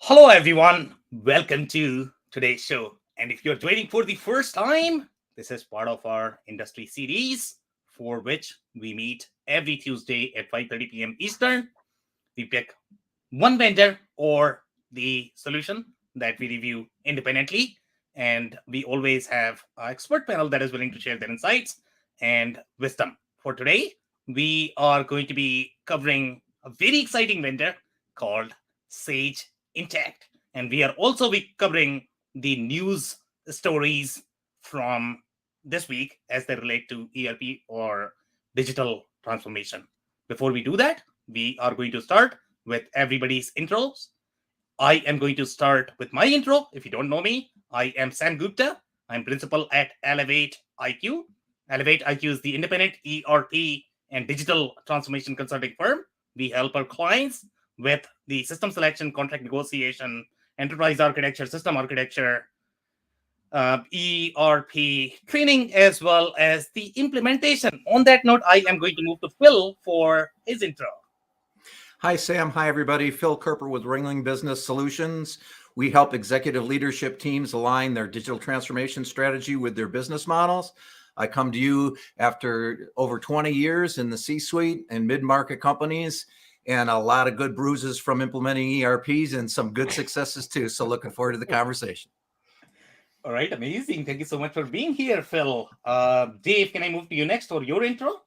Hello, everyone. Welcome to today's show. And if you're joining for the first time, this is part of our industry series for which we meet every Tuesday at 5:30 p.m. Eastern. We pick one vendor or the solution that we review independently. And we always have an expert panel that is willing to share their insights and wisdom. For today, we are going to be covering a very exciting vendor called Sage Intacct. And we are also be covering the news stories from this week as they relate to ERP or digital transformation. Before we do that, we are going to start with everybody's intros. I am going to start with my intro. If you don't know me, I am Sam Gupta. I'm principal at Elevate IQ. Elevate IQ is the independent ERP and digital transformation consulting firm. We help our clients with the system selection, contract negotiation, enterprise architecture, system architecture, ERP training, as well as the implementation. On that note, I am going to move to Phil for his intro. Hi, Sam. Hi, everybody. Phil Coerper with Ringling Business Solutions. We help executive leadership teams align their digital transformation strategy with their business models. I come to you after over 20 years in the C-suite and mid-market companies, and a lot of good bruises from implementing ERPs and some good successes too. So looking forward to the conversation. All right, amazing. Thank you so much for being here, Phil. Dave, can I move to you next for your intro?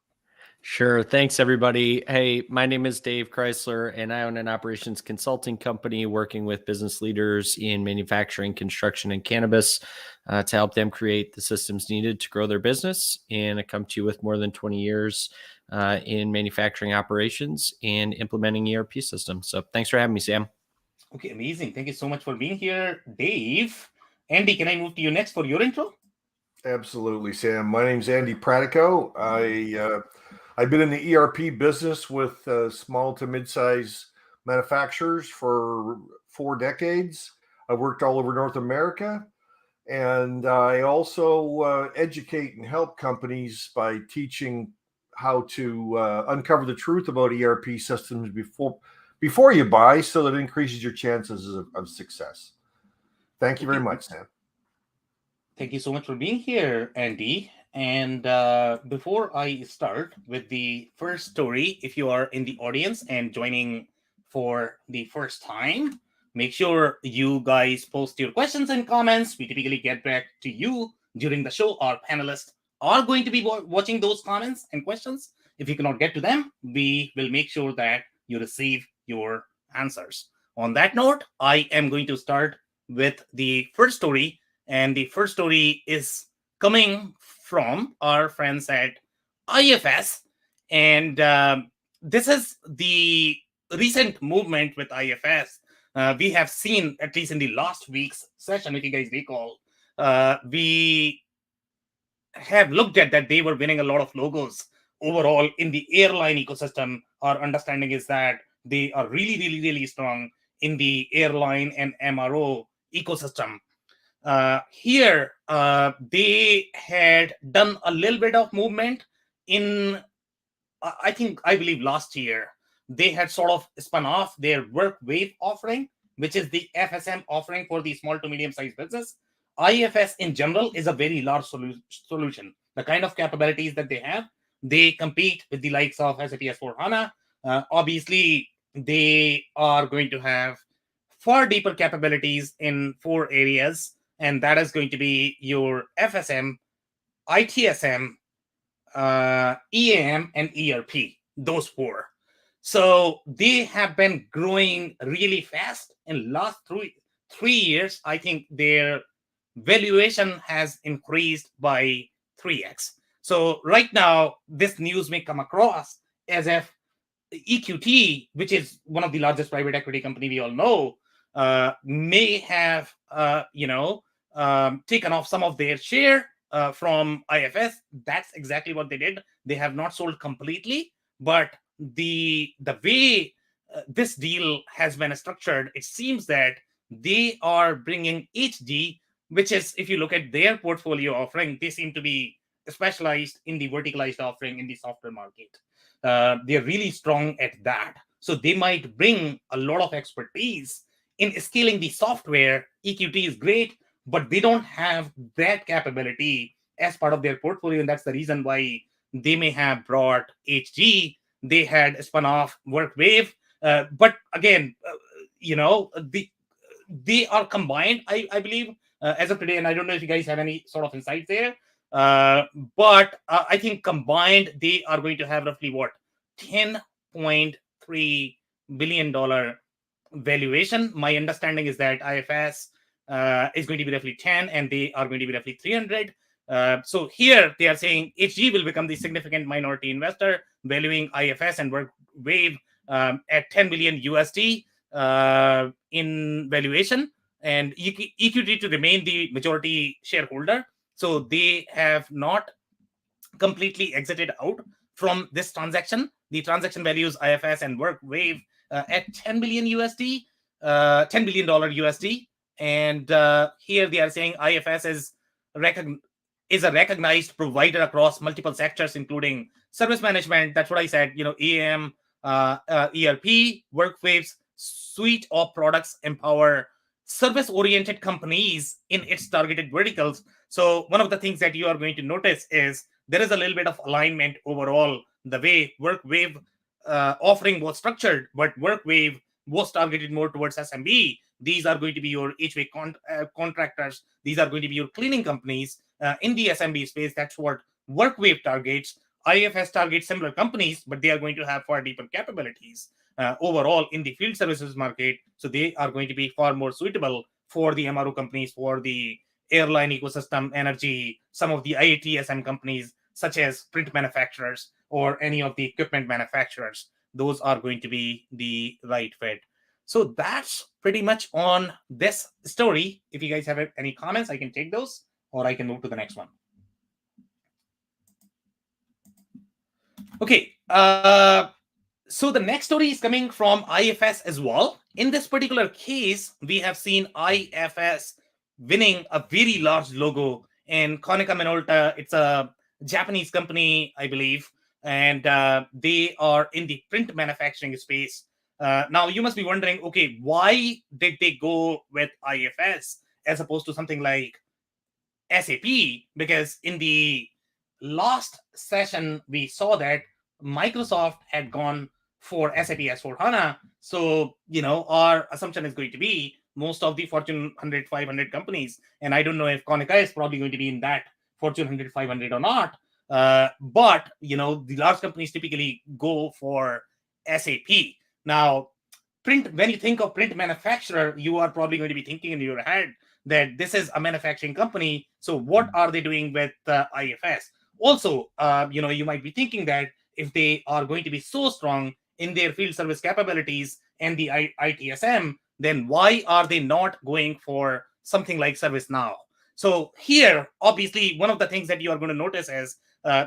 Sure. Thanks, everybody. Hey, my name is Dave Chrysler, and I own an operations consulting company working with business leaders in manufacturing, construction, and cannabis to help them create the systems needed to grow their business. And I come to you with more than 20 years in manufacturing operations and implementing ERP systems. So thanks for having me, Sam. Okay, amazing. Thank you so much for being here, Dave. Andy, can I move to you next for your intro? Absolutely, Sam. My name's Andy Pratico. I've been in the ERP business with small to mid-size manufacturers for 4 decades. I've worked all over North America, and I also educate and help companies by teaching how to uncover the truth about ERP systems before you buy, so that it increases your chances of success. Thank you very much, Sam. Thank you so much for being here, Andy. And before I start with the first story, if you are in the audience and joining for the first time, make sure you guys post your questions and comments. We typically get back to you during the show. Our panelists are going to be watching those comments and questions. If you cannot get to them, we will make sure that you receive your answers. On that note, I am going to start with the first story. And the first story is coming from our friends at IFS. And this is the recent movement with IFS. We have seen, at least in the last week's session, if you guys recall, we have looked at that they were winning a lot of logos overall in the airline ecosystem. Our understanding is that they are really, really, really strong in the airline and MRO ecosystem. Here, they had done a little bit of movement in, I believe last year. They had sort of spun off their WorkWave offering, which is the FSM offering for the small to medium-sized business. IFS in general is a very large solution. The kind of capabilities that they have, they compete with the likes of SAP S/4HANA. Obviously, they are going to have far deeper capabilities in 4 areas. And that is going to be your FSM, ITSM, EAM, and ERP, those 4. So they have been growing really fast in last 3 years. I think their valuation has increased by 3x. So right now, this news may come across as if EQT, which is one of the largest private equity company we all know, may have, taken off some of their share from IFS. That's exactly what they did. They have not sold completely, but the way this deal has been structured, it seems that they are bringing HD, which is, if you look at their portfolio offering, they seem to be specialized in the verticalized offering in the software market. They're really strong at that. So they might bring a lot of expertise in scaling the software, EQT is great, but they don't have that capability as part of their portfolio. And that's the reason why they may have brought HG. They had spun off WorkWave. But again, they are combined, I believe, as of today. And I don't know if you guys have any sort of insights there. But I think combined, they are going to have roughly what? $10.3 billion valuation. My understanding is that IFS is going to be roughly 10 and they are going to be roughly 300. So here they are saying HG will become the significant minority investor, valuing IFS and WorkWave at 10 billion USD in valuation, and EQT to remain the majority shareholder. So they have not completely exited out from this transaction. The transaction values IFS and WorkWave at 10 billion USD, $10 billion USD. And here they are saying IFS is a recognized provider across multiple sectors, including service management. That's what I said, EAM, ERP. WorkWave's suite of products empower service-oriented companies in its targeted verticals. So one of the things that you are going to notice is there is a little bit of alignment overall, the way WorkWave offering was structured, but WorkWave was targeted more towards SMB. These are going to be your HVAC contractors. These are going to be your cleaning companies in the SMB space. That's what WorkWave targets. IFS targets similar companies, but they are going to have far deeper capabilities overall in the field services market. So they are going to be far more suitable for the MRO companies, for the airline ecosystem, energy, some of the IATSM companies, such as print manufacturers or any of the equipment manufacturers. Those are going to be the right fit. So that's pretty much on this story. If you guys have any comments, I can take those, or I can move to the next one. Okay. So the next story is coming from IFS as well. In this particular case, we have seen IFS winning a very large logo in Konica Minolta. It's a Japanese company, I believe, and they are in the print manufacturing space. Now, you must be wondering, okay, why did they go with IFS as opposed to something like SAP? Because in the last session, we saw that Microsoft had gone for SAP S/4HANA. So, our assumption is going to be most of the Fortune 100, 500 companies. And I don't know if Konica is probably going to be in that Fortune 100, 500 or not. But, the large companies typically go for SAP. Now, when you think of print manufacturer, you are probably going to be thinking in your head that this is a manufacturing company. So what are they doing with IFS? Also, you might be thinking that if they are going to be so strong in their field service capabilities and the ITSM, then why are they not going for something like ServiceNow? So here, obviously, one of the things that you are going to notice is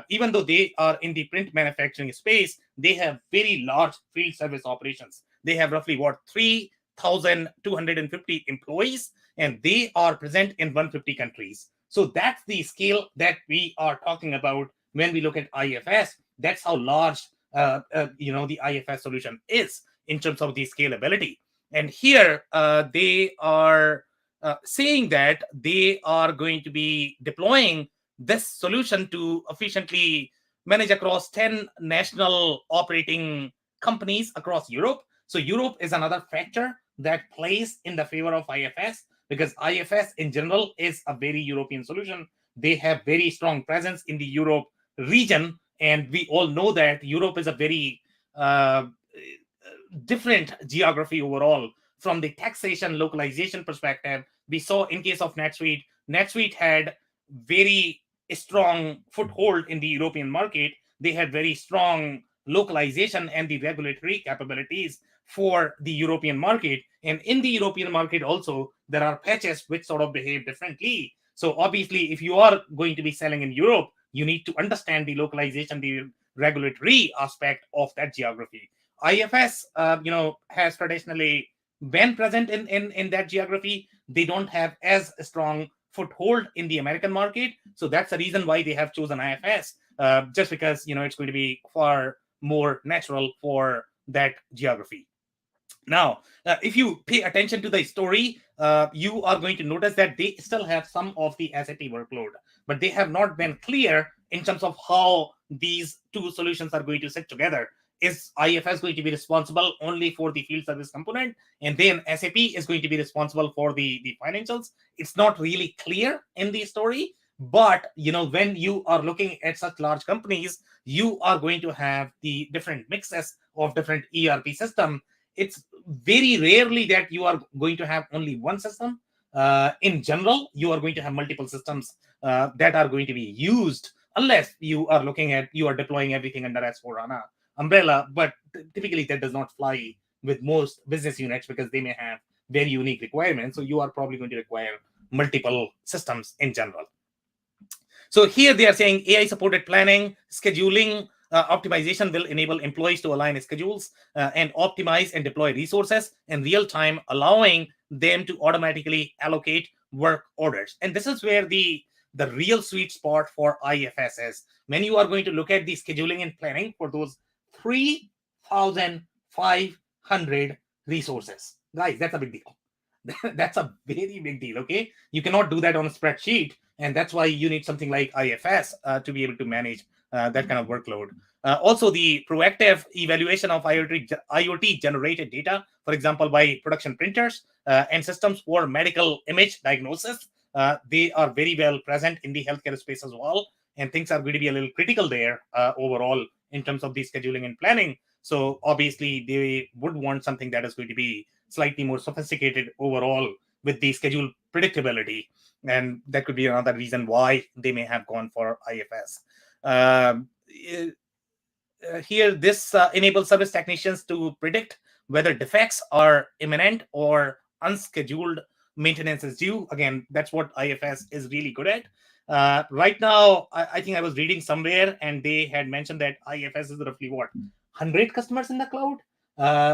even though they are in the print manufacturing space, they have very large field service operations. They have roughly 3,250 employees, and they are present in 150 countries. So that's the scale that we are talking about when we look at IFS. That's how large the IFS solution is in terms of the scalability. And here they are saying that they are going to be deploying this solution to efficiently manage across 10 national operating companies across Europe. So Europe is another factor that plays in the favor of IFS, because IFS in general is a very European solution. They have very strong presence in the Europe region. And we all know that Europe is a very different geography overall from the taxation localization perspective. We saw in case of NetSuite had very strong foothold in the European market. They had very strong localization and the regulatory capabilities for the European market. And in the European market also, there are patches which sort of behave differently. So obviously, if you are going to be selling in Europe, you need to understand the localization, the regulatory aspect of that geography. IFS, has traditionally been present in that geography. They don't have as strong foothold in the American market. So that's the reason why they have chosen IFS, just because, it's going to be far more natural for that geography. Now, if you pay attention to the story, you are going to notice that they still have some of the SAP workload, but they have not been clear in terms of how these two solutions are going to sit together. Is IFS going to be responsible only for the field service component, and then SAP is going to be responsible for the financials? It's not really clear in the story, but when you are looking at such large companies, you are going to have the different mixes of different ERP system. It's very rarely that you are going to have only one system. In general, you are going to have multiple systems that are going to be used, unless you are deploying everything under S/4HANA umbrella. But typically that does not fly with most business units because they may have very unique requirements. So you are probably going to require multiple systems in general. So here they are saying AI supported planning, scheduling, optimization will enable employees to align schedules and optimize and deploy resources in real time, allowing them to automatically allocate work orders. And this is where the real sweet spot for IFS is. When you are going to look at the scheduling and planning for those 3,500 resources, guys, that's a big deal. That's a very big deal. Okay, you cannot do that on a spreadsheet, and that's why you need something like IFS to be able to manage that kind of workload. Also, the proactive evaluation of IoT generated data, for example, by production printers and systems for medical image diagnosis, they are very well present in the healthcare space as well, and things are going to be a little critical there overall in terms of the scheduling and planning. So obviously they would want something that is going to be slightly more sophisticated overall with the schedule predictability. And that could be another reason why they may have gone for IFS. Here, this enables service technicians to predict whether defects are imminent or unscheduled maintenance is due. Again, that's what IFS is really good at. Right now, I think I was reading somewhere and they had mentioned that IFS is roughly 100 customers in the cloud.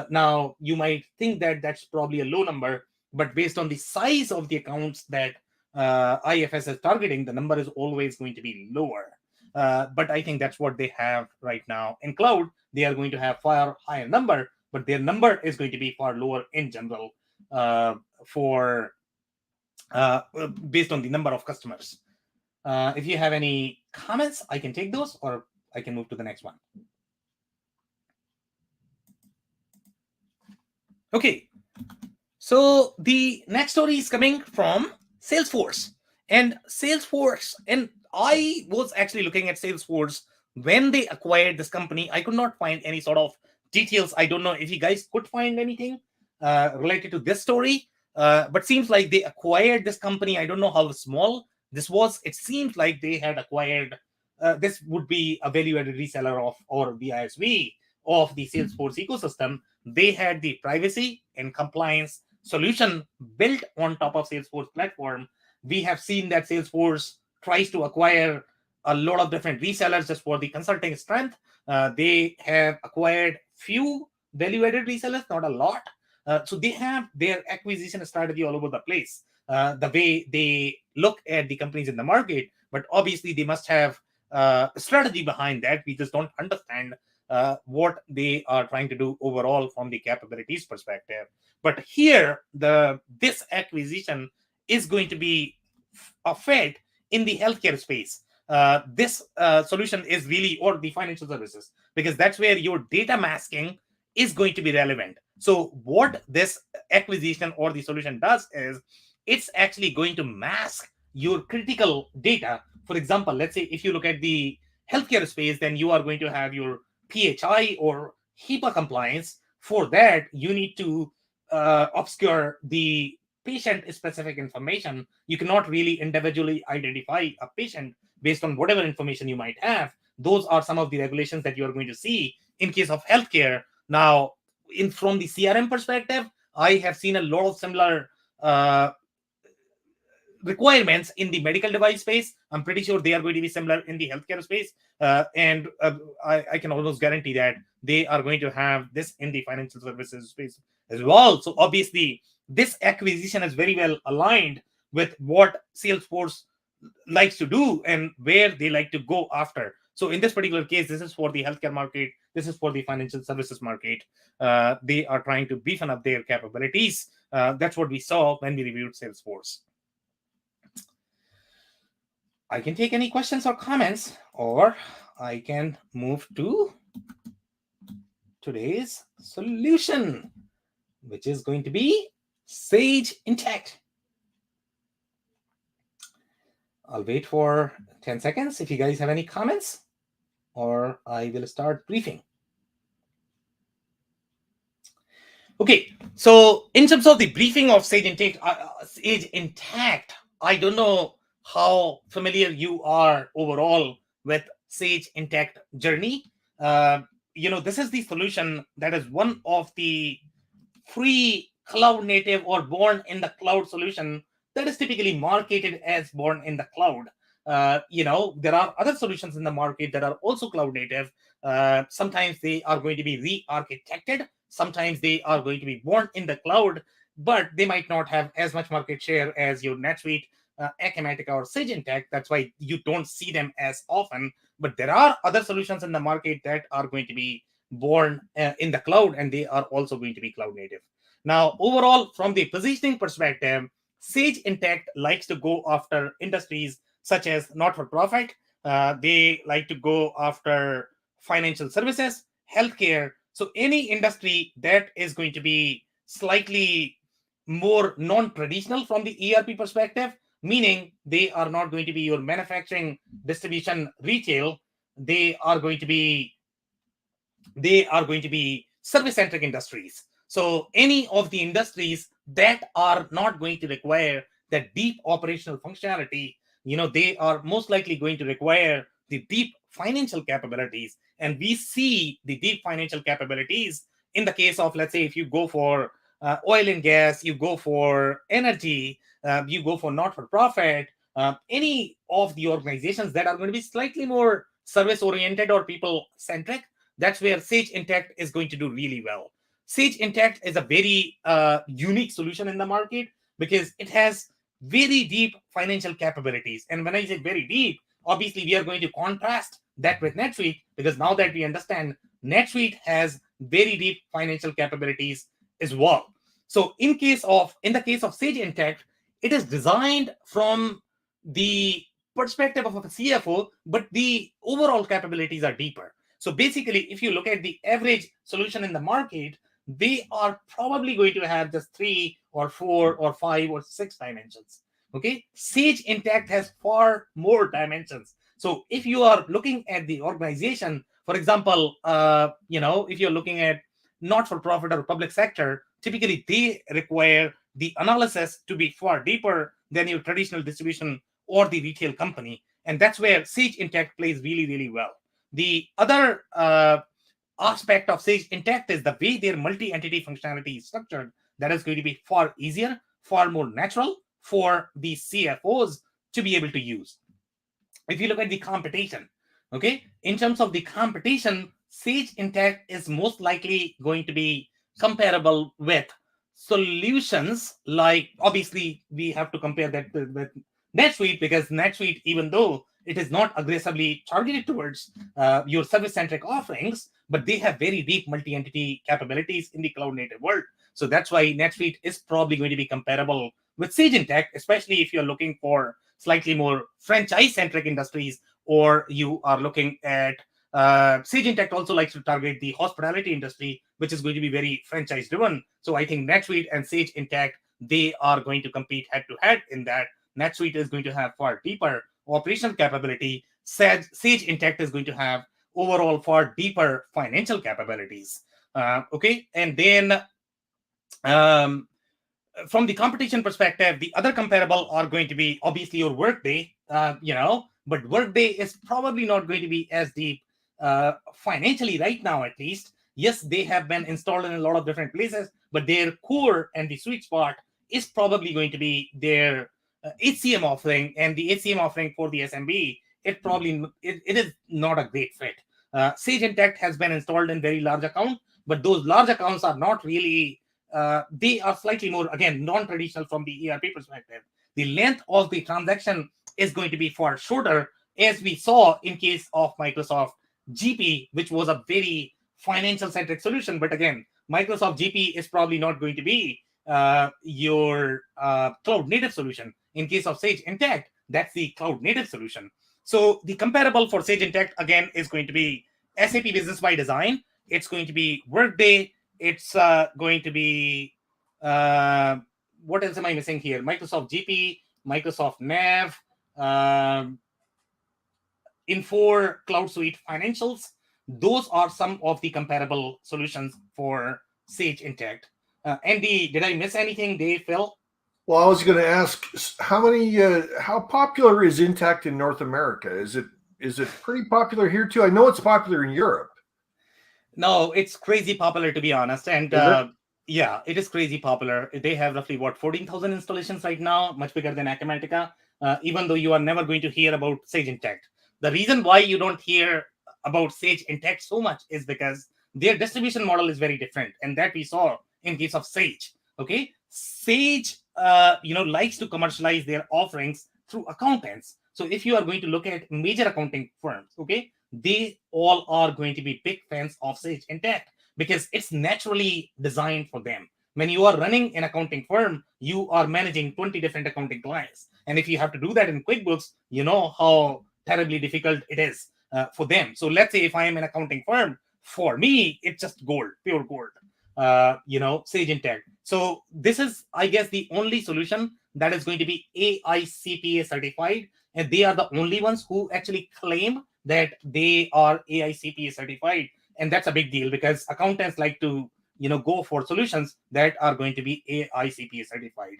Now, you might think that that's probably a low number, but based on the size of the accounts that IFS is targeting, the number is always going to be lower. But I think that's what they have right now. In cloud, they are going to have far higher number, but their number is going to be far lower in general based on the number of customers. If you have any comments, I can take those, or I can move to the next one. Okay, so the next story is coming from Salesforce. And I was actually looking at Salesforce when they acquired this company. I could not find any sort of details. I don't know if you guys could find anything related to this story, but seems like they acquired this company. I don't know how small this was. It seems like they had acquired, this would be a value-added reseller of, or the ISV of the Salesforce ecosystem. They had the privacy and compliance solution built on top of Salesforce platform. We have seen that Salesforce tries to acquire a lot of different resellers just for the consulting strength. They have acquired few value-added resellers, not a lot. So they have their acquisition strategy all over the place, the way they look at the companies in the market. But obviously, they must have a strategy behind that. We just don't understand what they are trying to do overall from the capabilities perspective. But here, this acquisition is going to be a fit in the healthcare space. This solution is really, or the financial services, because that's where your data masking is going to be relevant. So what this acquisition or the solution does is it's actually going to mask your critical data. For example, let's say if you look at the healthcare space, then you are going to have your PHI or HIPAA compliance. For that, you need to obscure the patient-specific information. You cannot really individually identify a patient based on whatever information you might have. Those are some of the regulations that you are going to see in case of healthcare. Now, from the CRM perspective, I have seen a lot of similar requirements in the medical device space. I'm pretty sure they are going to be similar in the healthcare space. And I can almost guarantee that they are going to have this in the financial services space as well. So obviously, this acquisition is very well aligned with what Salesforce likes to do and where they like to go after. So in this particular case, this is for the healthcare market. This is for the financial services market. They are trying to beefen up their capabilities. That's what we saw when we reviewed Salesforce. I can take any questions or comments, or I can move to today's solution, which is going to be Sage Intacct. I'll wait for 10 seconds if you guys have any comments, or I will start briefing. Okay, so in terms of the briefing of Sage Intacct, I don't know how familiar you are overall with Sage Intacct journey. This is the solution that is one of the free cloud native or born in the cloud solution that is typically marketed as born in the cloud. There are other solutions in the market that are also cloud native. Sometimes they are going to be re-architected. Sometimes they are going to be born in the cloud, but they might not have as much market share as your NetSuite, Acumatica, or Sage Intacct. That's why you don't see them as often. But there are other solutions in the market that are going to be born in the cloud, and they are also going to be cloud native. Now, overall, from the positioning perspective, Sage Intacct likes to go after industries such as not-for-profit. They like to go after financial services, healthcare. So any industry that is going to be slightly more non-traditional from the ERP perspective, meaning they are not going to be your manufacturing, distribution, retail. They are going to be service-centric industries. So any of the industries that are not going to require that deep operational functionality, they are most likely going to require the deep financial capabilities. And we see the deep financial capabilities in the case of, let's say, if you go for oil and gas, you go for energy, you go for not-for-profit, any of the organizations that are going to be slightly more service-oriented or people-centric, that's where Sage Intacct is going to do really well. Sage Intacct is a very unique solution in the market because it has very deep financial capabilities. And when I say very deep, obviously we are going to contrast that with NetSuite, because now that we understand NetSuite has very deep financial capabilities as well. So in the case of Sage Intacct, it is designed from the perspective of a CFO, but the overall capabilities are deeper. So basically, if you look at the average solution in the market, they are probably going to have just 3 or 4 or 5 or 6 dimensions. Okay, Sage Intacct has far more dimensions. So if you are looking at the organization, for example, if you're looking at not-for-profit or public sector, typically they require the analysis to be far deeper than your traditional distribution or the retail company. And that's where Sage Intacct plays really, really well. The other aspect of Sage Intacct is the way their multi-entity functionality is structured. That is going to be far easier, far more natural for the CFOs to be able to use. If you look at the competition, okay, in terms of the competition, Sage Intacct is most likely going to be comparable with solutions like, obviously, we have to compare that with NetSuite, because NetSuite, even though it is not aggressively targeted towards your service-centric offerings, but they have very deep multi-entity capabilities in the cloud-native world. So that's why NetSuite is probably going to be comparable with Sage Intacct, especially if you're looking for slightly more franchise-centric industries, or you are looking at Sage Intacct also likes to target the hospitality industry, which is going to be very franchise-driven. So I think NetSuite and Sage Intacct, they are going to compete head-to-head in that. NetSuite is going to have far deeper operational capability. Sage Intacct is going to have overall far deeper financial capabilities. Okay, and then from the competition perspective, the other comparable are going to be obviously your Workday, but Workday is probably not going to be as deep financially right now, at least. Yes, they have been installed in a lot of different places, but their core and the sweet spot is probably going to be their HCM offering, and the HCM offering for the SMB, it is not a great fit. Sage Intacct has been installed in very large accounts, but those large accounts are not really, they are slightly more, again, non-traditional from the ERP perspective. The length of the transaction is going to be far shorter as we saw in case of Microsoft GP, which was a very financial centric solution. But again, Microsoft GP is probably not going to be your cloud native solution. In case of Sage Intacct, that's the cloud native solution. So the comparable for Sage Intacct again is going to be SAP Business by Design. It's going to be Workday. It's going to be what else am I missing here? Microsoft GP, Microsoft Nav, Infor Cloud Suite Financials. Those are some of the comparable solutions for Sage Intacct. Andy, did I miss anything? Dave, Phil? Well, I was going to ask how popular is Intacct in North America? Is it pretty popular here too? I know it's popular in Europe. No, it's crazy popular, to be honest. And yeah, it is crazy popular. They have roughly 14,000 installations right now, much bigger than Acumatica, even though you are never going to hear about Sage Intacct. The reason why you don't hear about Sage Intacct so much is because their distribution model is very different, and that we saw in case of Sage. Okay, Sage, likes to commercialize their offerings through accountants. So if you are going to look at major accounting firms, okay, they all are going to be big fans of Sage Intacct because it's naturally designed for them. When you are running an accounting firm, you are managing 20 different accounting clients, and if you have to do that in QuickBooks, you know how terribly difficult it is for them. So let's say if I am an accounting firm, for me, it's just gold, pure gold, Sage Intacct. So this is, I guess, the only solution that is going to be AICPA certified. And they are the only ones who actually claim that they are AICPA certified. And that's a big deal because accountants like to, go for solutions that are going to be AICPA certified.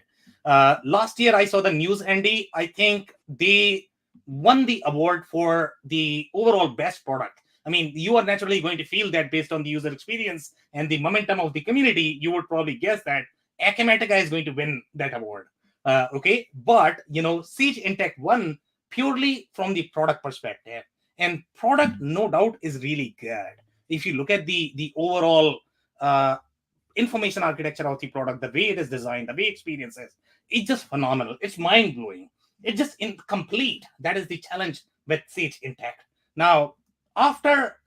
Last year, I saw the news, Andy. I think they won the award for the overall best product. I mean, you are naturally going to feel that based on the user experience and the momentum of the community, you would probably guess that Acumatica is going to win that award. Okay, but Sage Intacct won purely from the product perspective, and product, no doubt, is really good. If you look at the overall information architecture of the product, the way it is designed, the way experience is, it's just phenomenal. It's mind blowing. It's just incomplete. That is the challenge with Sage Intacct. Now, after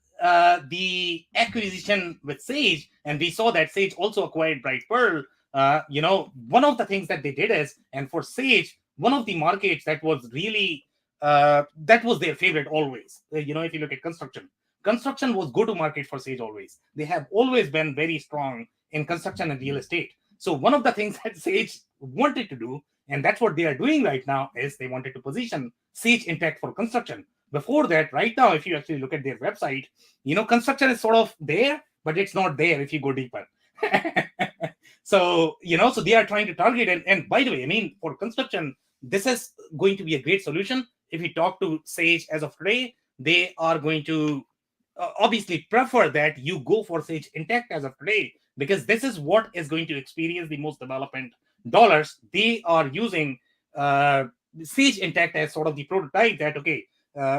the acquisition with Sage, and we saw that Sage also acquired Bright Pearl, one of the things that they did is, and for Sage, one of the markets that was really, that was their favorite always. If you look at construction was go-to-market for Sage always. They have always been very strong in construction and real estate. So one of the things that Sage wanted to do, and that's what they are doing right now, is they wanted to position Sage Intacct for construction. Before that, right now, if you actually look at their website, construction is sort of there, but it's not there if you go deeper. So they are trying to target. And by the way, I mean, for construction, this is going to be a great solution. If you talk to Sage as of today, they are going to obviously prefer that you go for Sage Intacct as of today, because this is what is going to experience the most development dollars. They are using Sage Intacct as sort of the prototype that, okay,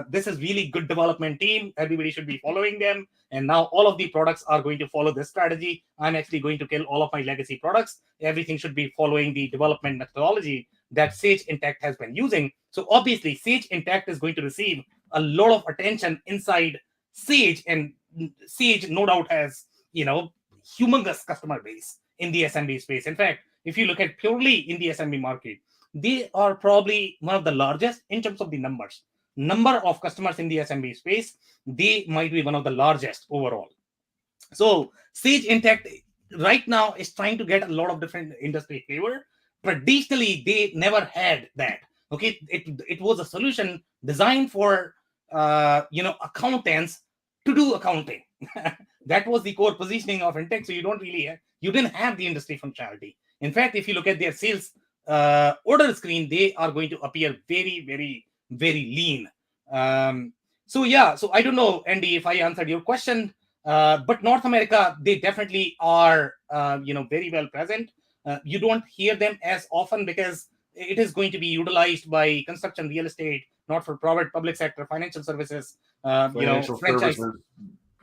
this is really good development team. Everybody should be following them. And now all of the products are going to follow this strategy. I'm actually going to kill all of my legacy products. Everything should be following the development methodology that Sage Intacct has been using. So obviously, Sage Intacct is going to receive a lot of attention inside Sage, and Sage no doubt has, humongous customer base in the SMB space. In fact, if you look at purely in the SMB market, they are probably one of the largest in terms of the number of customers in the SMB space. They might be one of the largest overall. So Sage Intacct right now is trying to get a lot of different industry flavor. Traditionally, they never had that. Okay, it was a solution designed for accountants to do accounting. That was the core positioning of Intacct. So you didn't have the industry functionality. In fact, if you look at their sales order screen, they are going to appear very, very, very lean. So I don't know, Andy, if I answered your question, but North America, they definitely are, very well present. You don't hear them as often because it is going to be utilized by construction, real estate, not for profit, public sector, financial services, Financial franchise, services,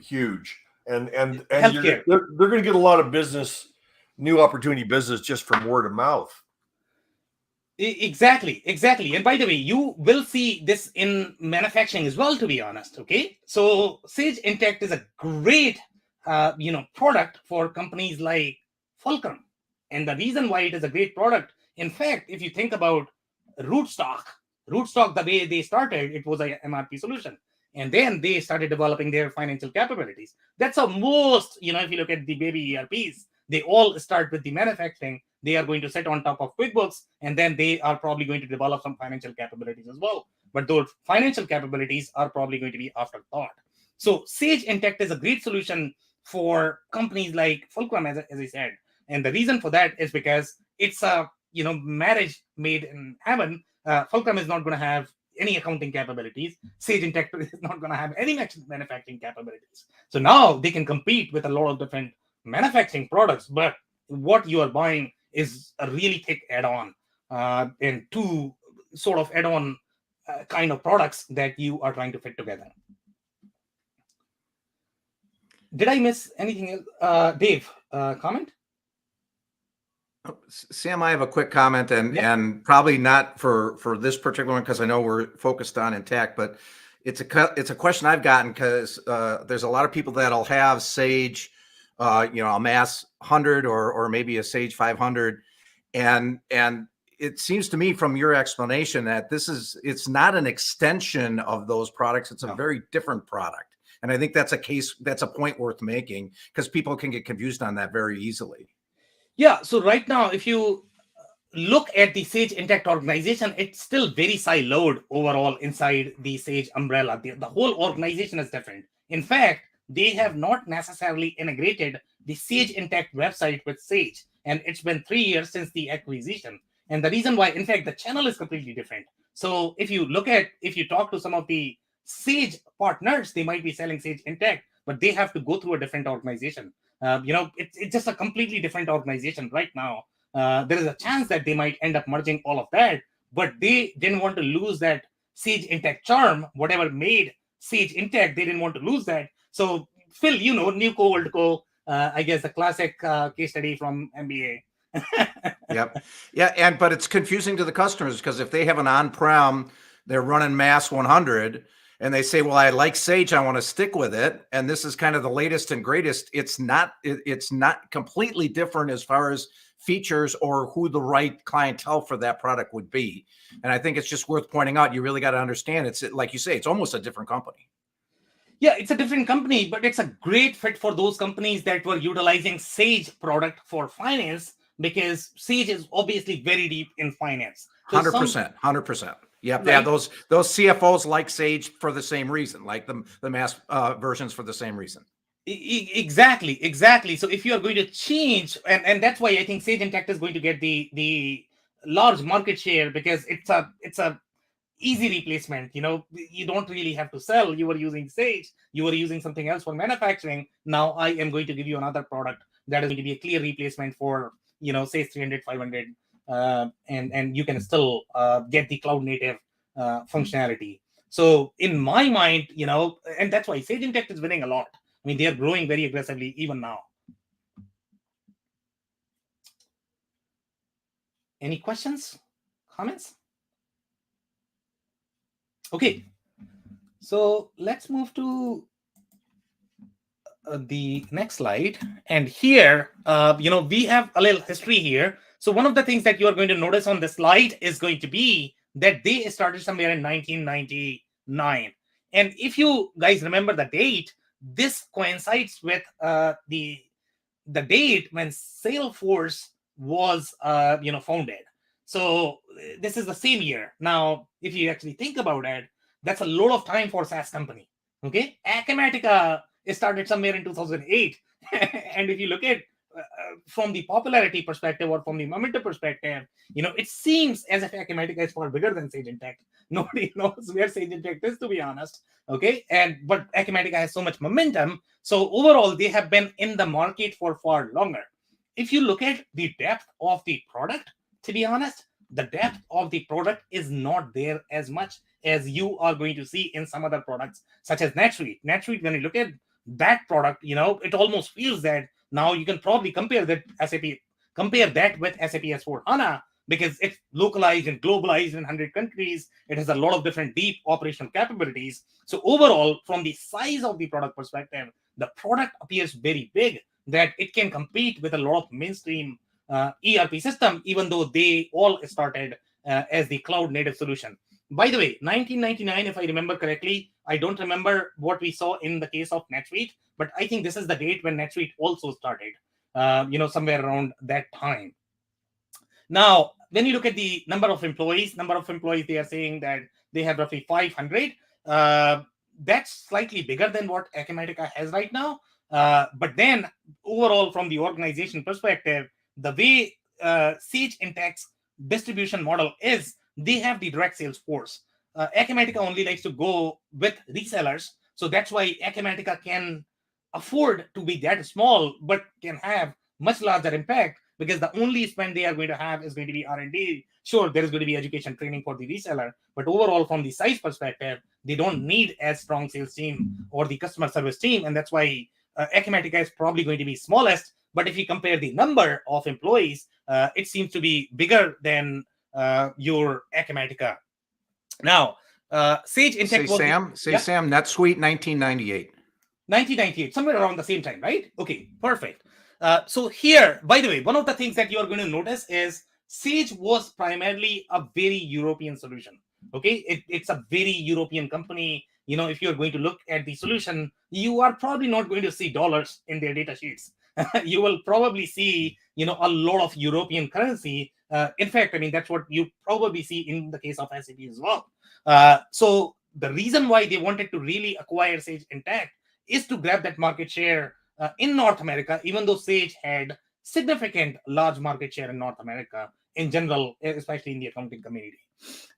huge, and healthcare. they're going to get a lot of business, new opportunity business just from word of mouth. Exactly. And by the way, you will see this in manufacturing as well, to be honest. Okay, so Sage Intacct is a great, product for companies like Fulcrum, and the reason why it is a great product, in fact, if you think about Rootstock, the way they started, it was a MRP solution, and then they started developing their financial capabilities. That's how most, if you look at the baby ERPs, they all start with the manufacturing. They are going to sit on top of QuickBooks, and then they are probably going to develop some financial capabilities as well. But those financial capabilities are probably going to be afterthought. So Sage Intacct is a great solution for companies like Fulcrum, as I said. And the reason for that is because it's a marriage made in heaven. Fulcrum is not going to have any accounting capabilities. Sage Intacct is not going to have any manufacturing capabilities. So now they can compete with a lot of different manufacturing products, but what you are buying is a really thick add-on, and two sort of add-on kind of products that you are trying to fit together. Did I miss anything else? Dave, comment? Sam, I have a quick comment, and probably not for this particular one, because I know we're focused on Intacct, but it's a question I've gotten, because there's a lot of people that'll have Sage, a Mass 100 or maybe a Sage 500, and it seems to me from your explanation that it's not an extension of those products. It's a very different product, and I think that's a point worth making, because people can get confused on that very easily. Yeah. So right now, if you look at the Sage Intacct organization, it's still very siloed overall inside the Sage umbrella. The whole organization is different. In fact, they have not necessarily integrated the Sage Intacct website with Sage, and it's been 3 years since the acquisition. And the reason why, in fact, the channel is completely different. So if you talk to some of the Sage partners, they might be selling Sage Intacct, but they have to go through a different organization. It's just a completely different organization right now. There is a chance that they might end up merging all of that, but they didn't want to lose that Sage Intacct charm. Whatever made Sage Intacct, they didn't want to lose that. So Phil, new co, old co, I guess the classic case study from MBA. Yep. Yeah. But it's confusing to the customers, because if they have an on-prem, they're running Mass 100, and they say, well, I like Sage, I want to stick with it, and this is kind of the latest and greatest. It's not completely different as far as features or who the right clientele for that product would be. And I think it's just worth pointing out, you really got to understand, it's like you say, it's almost a different company. Yeah, it's a different company, but it's a great fit for those companies that were utilizing Sage product for finance, because Sage is obviously very deep in finance. 100%. Yep. Right? Yeah. Those CFOs like Sage for the same reason, like the Mass versions for the same reason. Exactly. So if you are going to change, and that's why I think Sage Intacct is going to get the large market share, because it's a easy replacement. You don't really have to sell. You were using Sage, you were using something else for manufacturing. Now I am going to give you another product that is going to be a clear replacement for Sage 300, 500, and you can still get the cloud native functionality. So in my mind, and that's why Sage Intacct is winning a lot. I mean, they are growing very aggressively even now. Any questions, comments? Okay, so let's move to the next slide. And here, we have a little history here. So one of the things that you are going to notice on the slide is going to be that they started somewhere in 1999. And if you guys remember the date, this coincides with the date when Salesforce was founded. So this is the same year. Now, if you actually think about it, that's a lot of time for a SaaS company. Okay, Acumatica started somewhere in 2008, and if you look at from the popularity perspective or from the momentum perspective, it seems as if Acumatica is far bigger than Sage Intacct. Nobody knows where Sage Intacct is, to be honest. Okay, but Acumatica has so much momentum, so overall they have been in the market for far longer. If you look at the depth of the product, to be honest, the depth of the product is not there as much as you are going to see in some other products, such as NetSuite. NetSuite, when you look at that product, it almost feels that now you can probably compare that with SAP S4HANA, because it's localized and globalized in 100 countries. It has a lot of different deep operational capabilities. So overall, from the size of the product perspective, the product appears very big, that it can compete with a lot of mainstream ERP system, even though they all started as the cloud native solution. By the way, 1999, if I remember correctly, I don't remember what we saw in the case of NetSuite, but I think this is the date when NetSuite also started, somewhere around that time. Now, when you look at the number of employees, they are saying that they have roughly 500. That's slightly bigger than what Acumatica has right now. But then overall, from the organization perspective, the way Sage Intacct's distribution model is, they have the direct sales force. Acumatica only likes to go with resellers. So that's why Acumatica can afford to be that small, but can have much larger impact, because the only spend they are going to have is going to be R&D. Sure, there is going to be education training for the reseller, but overall, from the size perspective, they don't need as strong sales team or the customer service team, and that's why Acumatica is probably going to be smallest. But if you compare the number of employees, it seems to be bigger than your Acumatica. Now, Sage Intacct Sam, NetSuite 1998. 1998, somewhere around the same time, right? Okay, perfect. So here, by the way, one of the things that you are going to notice is Sage was primarily a very European solution. Okay, it's a very European company. If you're going to look at the solution, you are probably not going to see dollars in their data sheets. You will probably see, a lot of European currency. In fact, I mean, that's what you probably see in the case of SAP as well. So the reason why they wanted to really acquire Sage Intacct is to grab that market share in North America, even though Sage had significant large market share in North America in general, especially in the accounting community.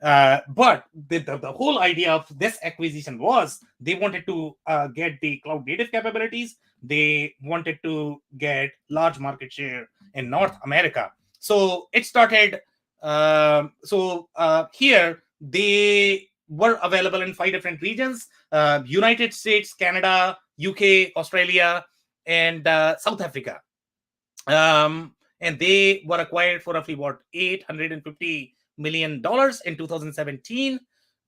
But the whole idea of this acquisition was they wanted to get the cloud native capabilities. They wanted to get large market share in North America. So it started. Here they were available in 5 different regions: United States, Canada, UK, Australia, and South Africa. And they were acquired for roughly $850 million in 2017.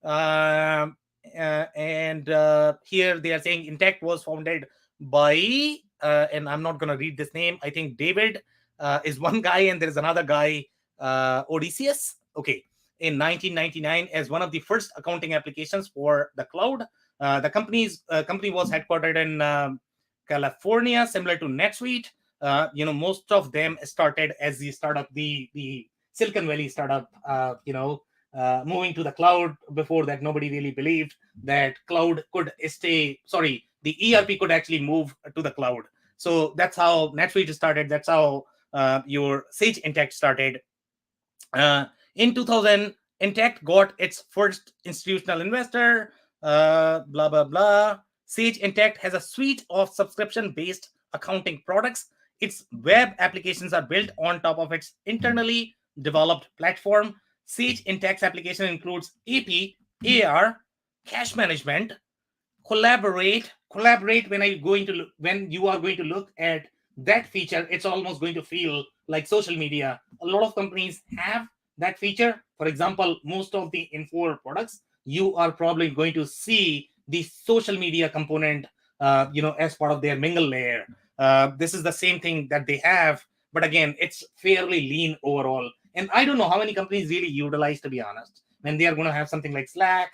Here they are saying Intacct was founded by, and I'm not going to read this name, I think David is one guy, and there's another guy, Odysseus. Okay. In 1999, as one of the first accounting applications for the cloud. The company was headquartered in California, similar to NetSuite. Most of them started as the startup, the Silicon Valley startup, moving to the cloud. Before that, nobody really believed that cloud could the ERP could actually move to the cloud. So that's how NetSuite started. That's how your Sage Intacct started. In 2000, Intacct got its first institutional investor, blah, blah, blah. Sage Intacct has a suite of subscription-based accounting products. Its web applications are built on top of its internally developed platform. Sage Intacct's application includes AP, AR, cash management, collaborate. When you are going to look at that feature, it's almost going to feel like social media. A lot of companies have that feature. For example, most of the Infor products, you are probably going to see the social media component, as part of their mingle layer. This is the same thing that they have, but again, it's fairly lean overall. And I don't know how many companies really utilize, to be honest, when they are going to have something like Slack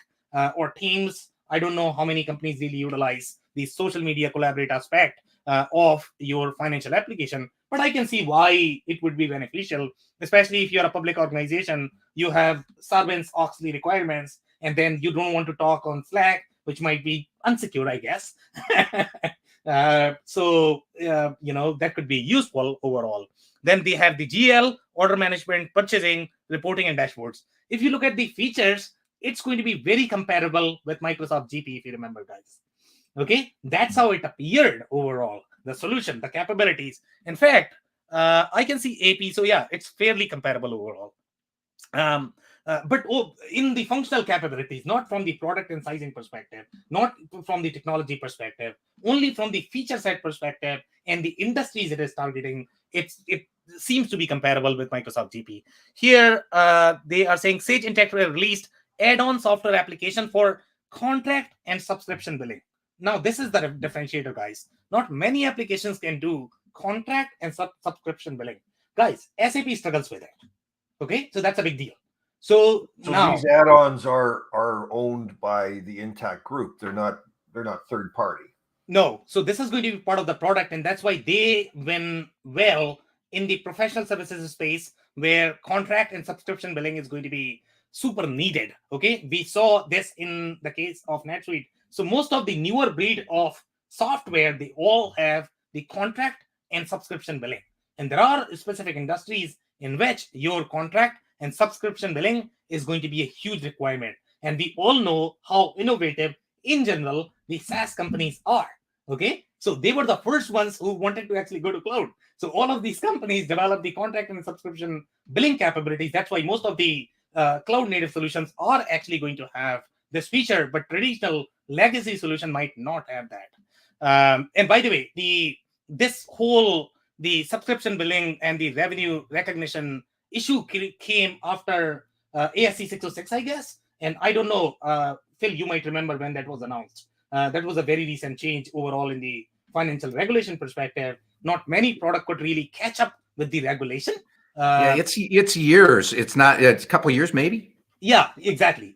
or Teams. I don't know how many companies really utilize the social media collaborate aspect of your financial application. But I can see why it would be beneficial, especially if you're a public organization. You have Sarbanes-Oxley requirements, and then you don't want to talk on Slack, which might be unsecure, I guess. That could be useful overall. Then they have the GL, order management, purchasing, reporting, and dashboards. If you look at the features, it's going to be very comparable with Microsoft GP, if you remember, guys. Okay, that's how it appeared overall. The solution, the capabilities. In fact, I can see AP. So yeah, it's fairly comparable overall. But in the functional capabilities, not from the product and sizing perspective, not from the technology perspective, only from the feature set perspective and the industries it is targeting, seems to be comparable with Microsoft GP. Here, they are saying Sage Intacct released add-on software application for contract and subscription billing. Now, this is the differentiator, guys. Not many applications can do contract and subscription billing. Guys, SAP struggles with it. Okay, so that's a big deal. So now these add-ons are owned by the Intacct group. They're not third party. No, so this is going to be part of the product, and that's why they win well in the professional services space, where contract and subscription billing is going to be super needed. Okay, we saw this in the case of NetSuite. So most of the newer breed of software, they all have the contract and subscription billing, and there are specific industries in which your contract and subscription billing is going to be a huge requirement. And we all know how innovative in general the SaaS companies are. Okay, so they were the first ones who wanted to actually go to cloud. So all of these companies developed the contract and subscription billing capabilities. That's why most of the cloud native solutions are actually going to have this feature, but traditional legacy solution might not have that. And by the way, the subscription billing and the revenue recognition issue came after ASC 606, I guess. And I don't know, Phil, you might remember when that was announced. That was a very recent change overall in the financial regulation perspective. Not many product could really catch up with the regulation. Yeah, it's years. It's a couple of years, maybe. Yeah, exactly.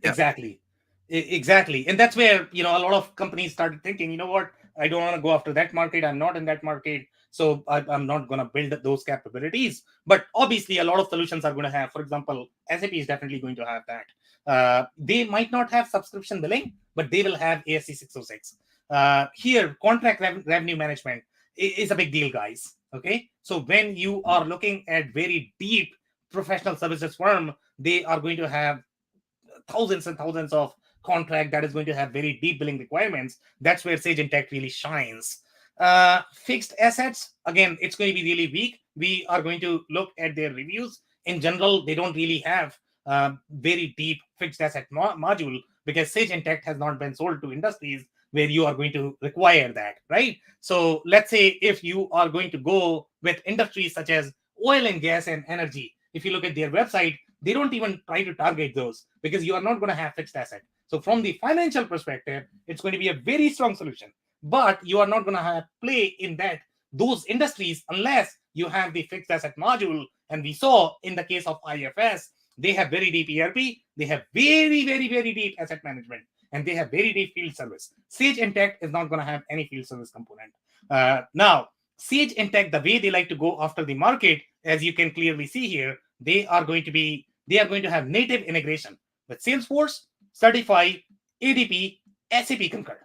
And that's where, a lot of companies started thinking, you know what, I don't want to go after that market. I'm not in that market. So I'm not going to build those capabilities. But obviously, a lot of solutions are going to have, for example, SAP is definitely going to have that. They might not have subscription billing, but they will have ASC 606. Here, contract revenue management is a big deal, guys. Okay, so when you are looking at very deep professional services firm, they are going to have thousands and thousands of contract that is going to have very deep billing requirements. That's where Sage Intacct really shines. Fixed assets, again, it's going to be really weak. We are going to look at their reviews. In general, they don't really have very deep fixed asset module, because Sage Intacct has not been sold to industries where you are going to require that, right? So let's say if you are going to go with industries such as oil and gas and energy, if you look at their website, they don't even try to target those, because you are not going to have fixed asset. So from the financial perspective, it's going to be a very strong solution, but you are not going to have play in those industries unless you have the fixed asset module. And we saw in the case of IFS, they have very deep ERP, they have very, very, very deep asset management, and they have very deep field service. Sage Intacct is not going to have any field service component. Now, Sage Intacct, the way they like to go after the market, as you can clearly see here, they are going to have native integration with Salesforce, Certify, ADP, SAP Concur.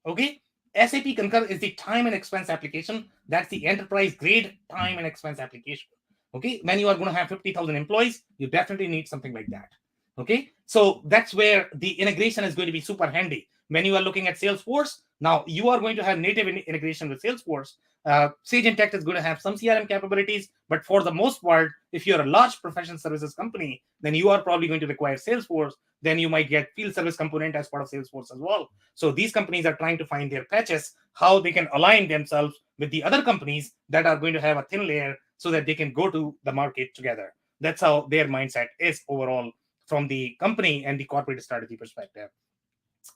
Okay, SAP Concur is the time and expense application. That's the enterprise grade time and expense application. Okay, when you are going to have 50,000 employees, you definitely need something like that. Okay, so that's where the integration is going to be super handy. When you are looking at Salesforce, now you are going to have native integration with Salesforce. Sage Intacct is going to have some CRM capabilities, but for the most part, if you're a large professional services company, then you are probably going to require Salesforce. Then you might get field service component as part of Salesforce as well. So these companies are trying to find their patches, how they can align themselves with the other companies that are going to have a thin layer so that they can go to the market together. That's how their mindset is overall from the company and the corporate strategy perspective.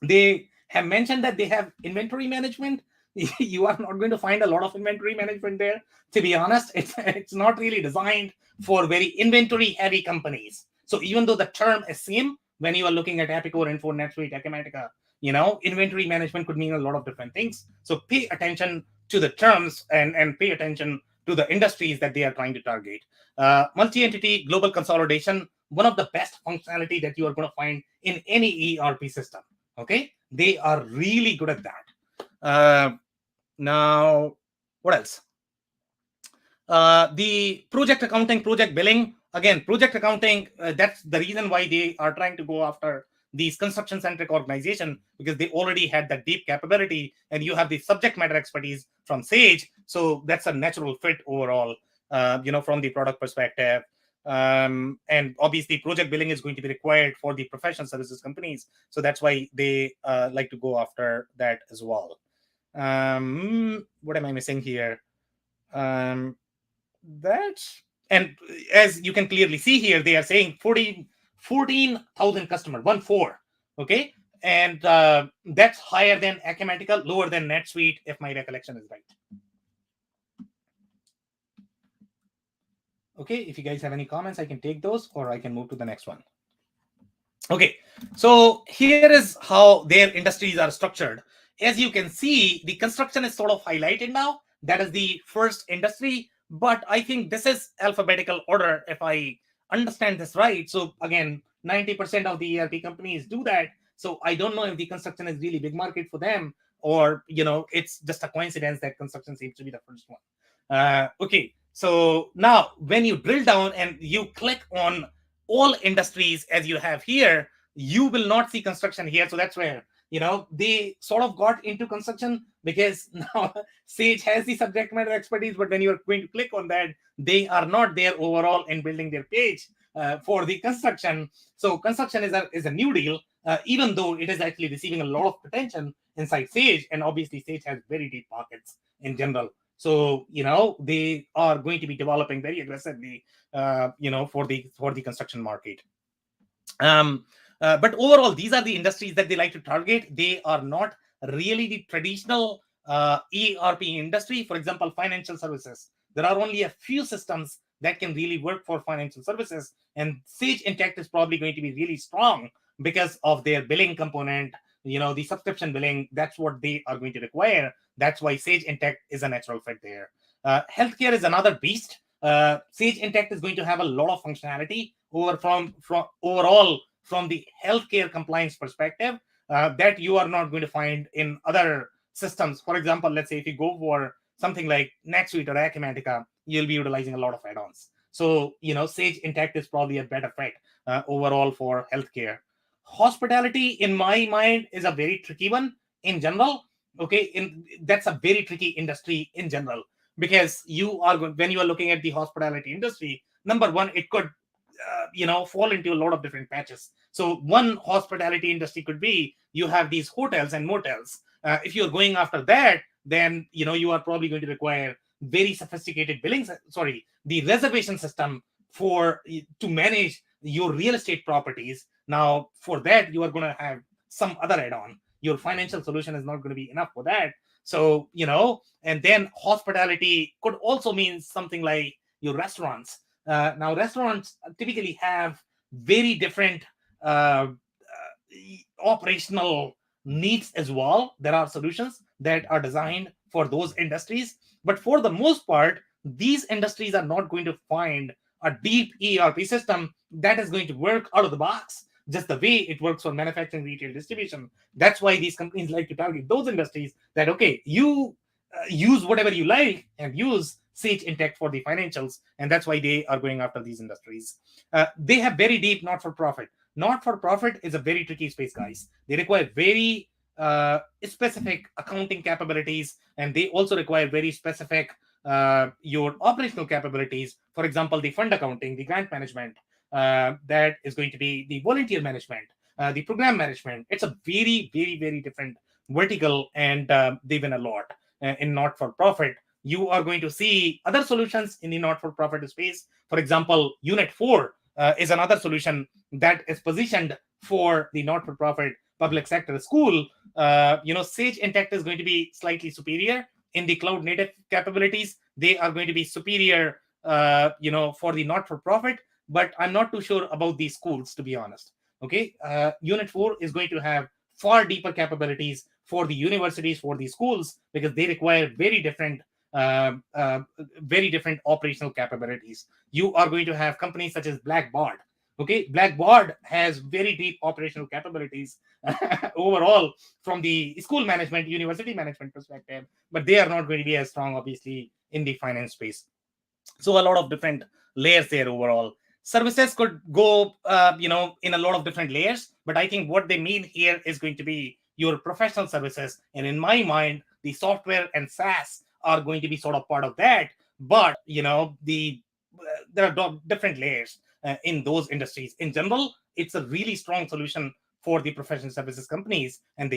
They have mentioned that they have inventory management. You are not going to find a lot of inventory management there. To be honest, it's not really designed for very inventory heavy companies. So even though the term is same, when you are looking at Epicor, Info, NetSuite, Acumatica, inventory management could mean a lot of different things. So pay attention to the terms and pay attention to the industries that they are trying to target. Multi-entity global consolidation, one of the best functionality that you are going to find in any ERP system. Okay, they are really good at that. Now, what else? The project accounting, project billing. Again, project accounting, that's the reason why they are trying to go after these construction-centric organization, because they already had that deep capability, and you have the subject matter expertise from Sage. So that's a natural fit overall, from the product perspective. And obviously, project billing is going to be required for the professional services companies. So that's why they like to go after that as well. What am I missing here? That's And as you can clearly see here, they are saying 14,000 customers, 1-4. Okay. And that's higher than Acumatica, lower than NetSuite, if my recollection is right. Okay, if you guys have any comments, I can take those, or I can move to the next one. Okay, so here is how their industries are structured. As you can see, the construction is sort of highlighted now. That is the first industry, but I think this is alphabetical order, if I understand this right. So again, 90% of the ERP companies do that. So I don't know if the construction is really big market for them, or it's just a coincidence that construction seems to be the first one. Okay, so now when you drill down and you click on all industries as you have here, you will not see construction here. So that's where they sort of got into construction, because now Sage has the subject matter expertise, but when you're going to click on that, they are not there overall in building their page for the construction. So construction is a new deal, even though it is actually receiving a lot of attention inside Sage, and obviously Sage has very deep pockets in general. So they are going to be developing very aggressively for the construction market. But overall, these are the industries that they like to target. They are not really the traditional ERP industry. For example, financial services. There are only a few systems that can really work for financial services, and Sage Intacct is probably going to be really strong because of their billing component. The subscription billing, that's what they are going to require. That's why Sage Intacct is a natural fit there. Healthcare is another beast. Sage Intacct is going to have a lot of functionality overall from the healthcare compliance perspective that you are not going to find in other systems. For example, let's say if you go for something like NetSuite or Acumatica, you'll be utilizing a lot of add-ons. So Sage Intacct is probably a better fit overall for healthcare. Hospitality, in my mind, is a very tricky one in general. Okay, that's a very tricky industry in general, because when you are looking at the hospitality industry, number one, it could fall into a lot of different patches. So one hospitality industry could be you have these hotels and motels. If you're going after that, then you are probably going to require very sophisticated the reservation system to manage your real estate properties. Now for that, you are going to have some other add-on. Your financial solution is not going to be enough for that. So and then hospitality could also mean something like your restaurants. Now restaurants typically have very different operational needs as well. There are solutions that are designed for those industries, but for the most part, these industries are not going to find a deep ERP system that is going to work out of the box just the way it works for manufacturing, retail, distribution. That's why these companies like to target those industries that, okay, you use whatever you like and use Sage Intacct for the financials, and that's why they are going after these industries. They have very deep not-for-profit. Not-for-profit is a very tricky space, guys. They require very specific accounting capabilities, and they also require very specific your operational capabilities. For example, the fund accounting, the grant management, that is going to be the volunteer management, the program management. It's a very, very, very different vertical, and they win a lot in not-for-profit. You are going to see other solutions in the not-for-profit space. For example, Unit 4 is another solution that is positioned for the not-for-profit public sector school. Sage Intacct is going to be slightly superior in the cloud native capabilities. They are going to be superior, for the not-for-profit, but I'm not too sure about these schools, to be honest. Okay, Unit 4 is going to have far deeper capabilities for the universities, for the schools, because they require very different operational capabilities. You are going to have companies such as Blackboard. Okay, Blackboard has very deep operational capabilities overall from the school management, university management perspective, but they are not going to be as strong, obviously, in the finance space. So a lot of different layers there overall. Services could go, in a lot of different layers, but I think what they mean here is going to be your professional services. And in my mind, the software and SaaS are going to be sort of part of that. But there are different layers in those industries. In general, it's a really strong solution for the professional services companies, and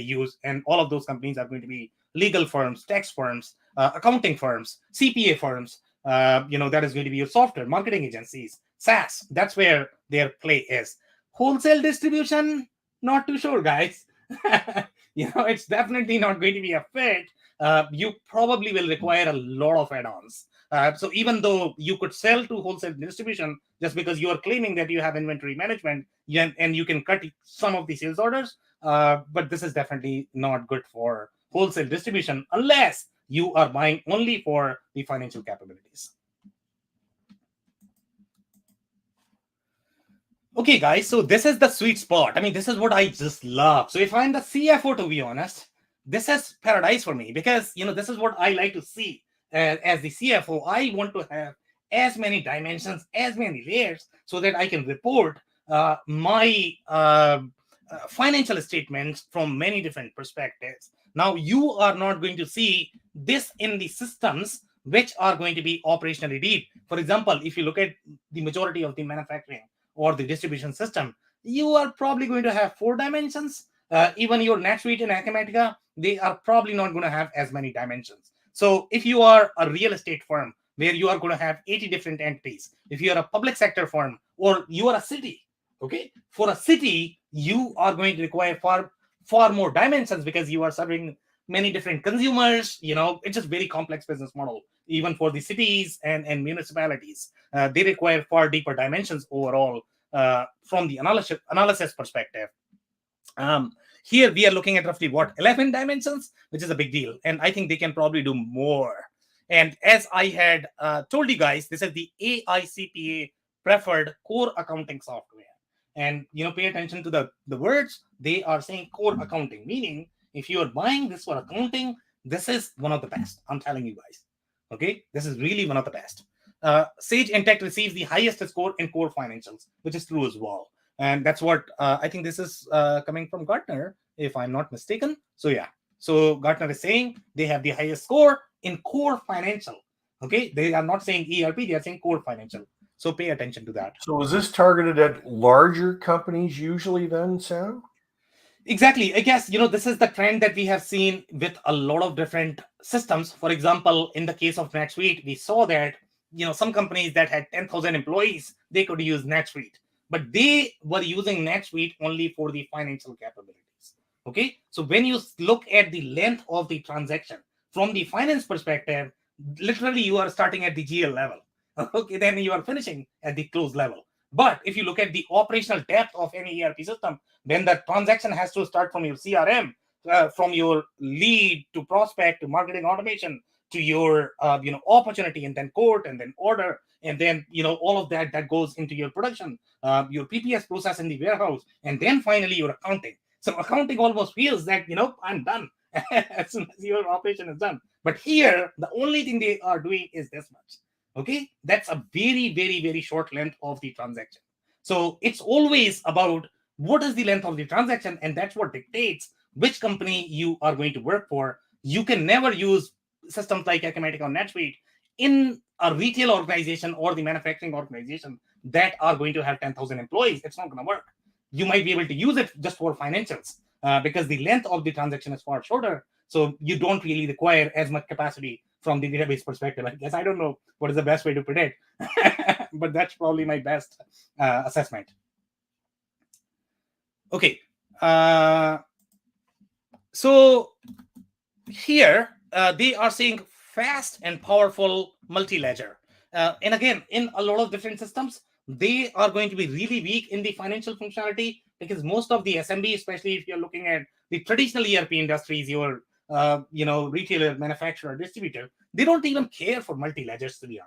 all of those companies are going to be legal firms, tax firms, accounting firms, CPA firms, That is going to be your software, marketing agencies, SaaS. That's where their play is. Wholesale distribution, not too sure, guys. It's definitely not going to be a fit. You probably will require a lot of add-ons. So even though you could sell to wholesale distribution just because you are claiming that you have inventory management, and you can cut some of the sales orders, but this is definitely not good for wholesale distribution unless you are buying only for the financial capabilities. Okay, guys, so this is the sweet spot. I mean, this is what I just love. So if I'm the CFO, to be honest, this is paradise for me, because this is what I like to see as the CFO. I want to have as many dimensions, as many layers, so that I can report my financial statements from many different perspectives. Now, you are not going to see this in the systems which are going to be operationally deep. For example, if you look at the majority of the manufacturing or the distribution system, you are probably going to have 4 dimensions. Even your NetSuite and Acumatica, they are probably not going to have as many dimensions. So if you are a real estate firm where you are going to have 80 different entities, if you are a public sector firm, or you are a city, okay, for a city, you are going to require far more dimensions, because you are serving many different consumers. It's just very complex business model, even for the cities and municipalities. They require far deeper dimensions overall from the analysis perspective. Here we are looking at roughly 11 dimensions, which is a big deal, and I think they can probably do more. And as I had told you guys, this is the AICPA preferred core accounting software. And pay attention to the words. They are saying core accounting, meaning if you are buying this for accounting, this is one of the best. I'm telling you guys. Okay, this is really one of the best. Sage Intacct receives the highest score in core financials, which is true as well. And that's what I think this is coming from Gartner, if I'm not mistaken. So yeah, so Gartner is saying they have the highest score in core financial. Okay, they are not saying ERP, they are saying core financial. So pay attention to that. So is this targeted at larger companies usually then, Sam? Exactly. I guess, this is the trend that we have seen with a lot of different systems. For example, in the case of NetSuite, we saw that, some companies that had 10,000 employees, they could use NetSuite, but they were using NetSuite only for the financial capabilities. Okay. So when you look at the length of the transaction from the finance perspective, literally you are starting at the GL level. Okay. Then you are finishing at the close level. But if you look at the operational depth of any ERP system, then the transaction has to start from your CRM, from your lead to prospect to marketing automation to your opportunity, and then quote, and then order, and then all of that goes into your production, your PPS process in the warehouse, and then finally your accounting. So accounting almost feels that I'm done as soon as your operation is done. But here the only thing they are doing is this much. Okay, that's a very, very, very short length of the transaction. So it's always about what is the length of the transaction, and that's what dictates which company you are going to work for. You can never use systems like Acumatica or NetSuite in a retail organization or the manufacturing organization that are going to have 10,000 employees. It's not going to work. You might be able to use it just for financials because the length of the transaction is far shorter. So you don't really require as much capacity from the database perspective. I guess I don't know what is the best way to predict, but that's probably my best assessment. Okay. So here they are saying fast and powerful multi-ledger. And again, in a lot of different systems, they are going to be really weak in the financial functionality, because most of the SMB, especially if you're looking at the traditional ERP industries, your retailer, manufacturer, distributor, they don't even care for multi-ledgers, to be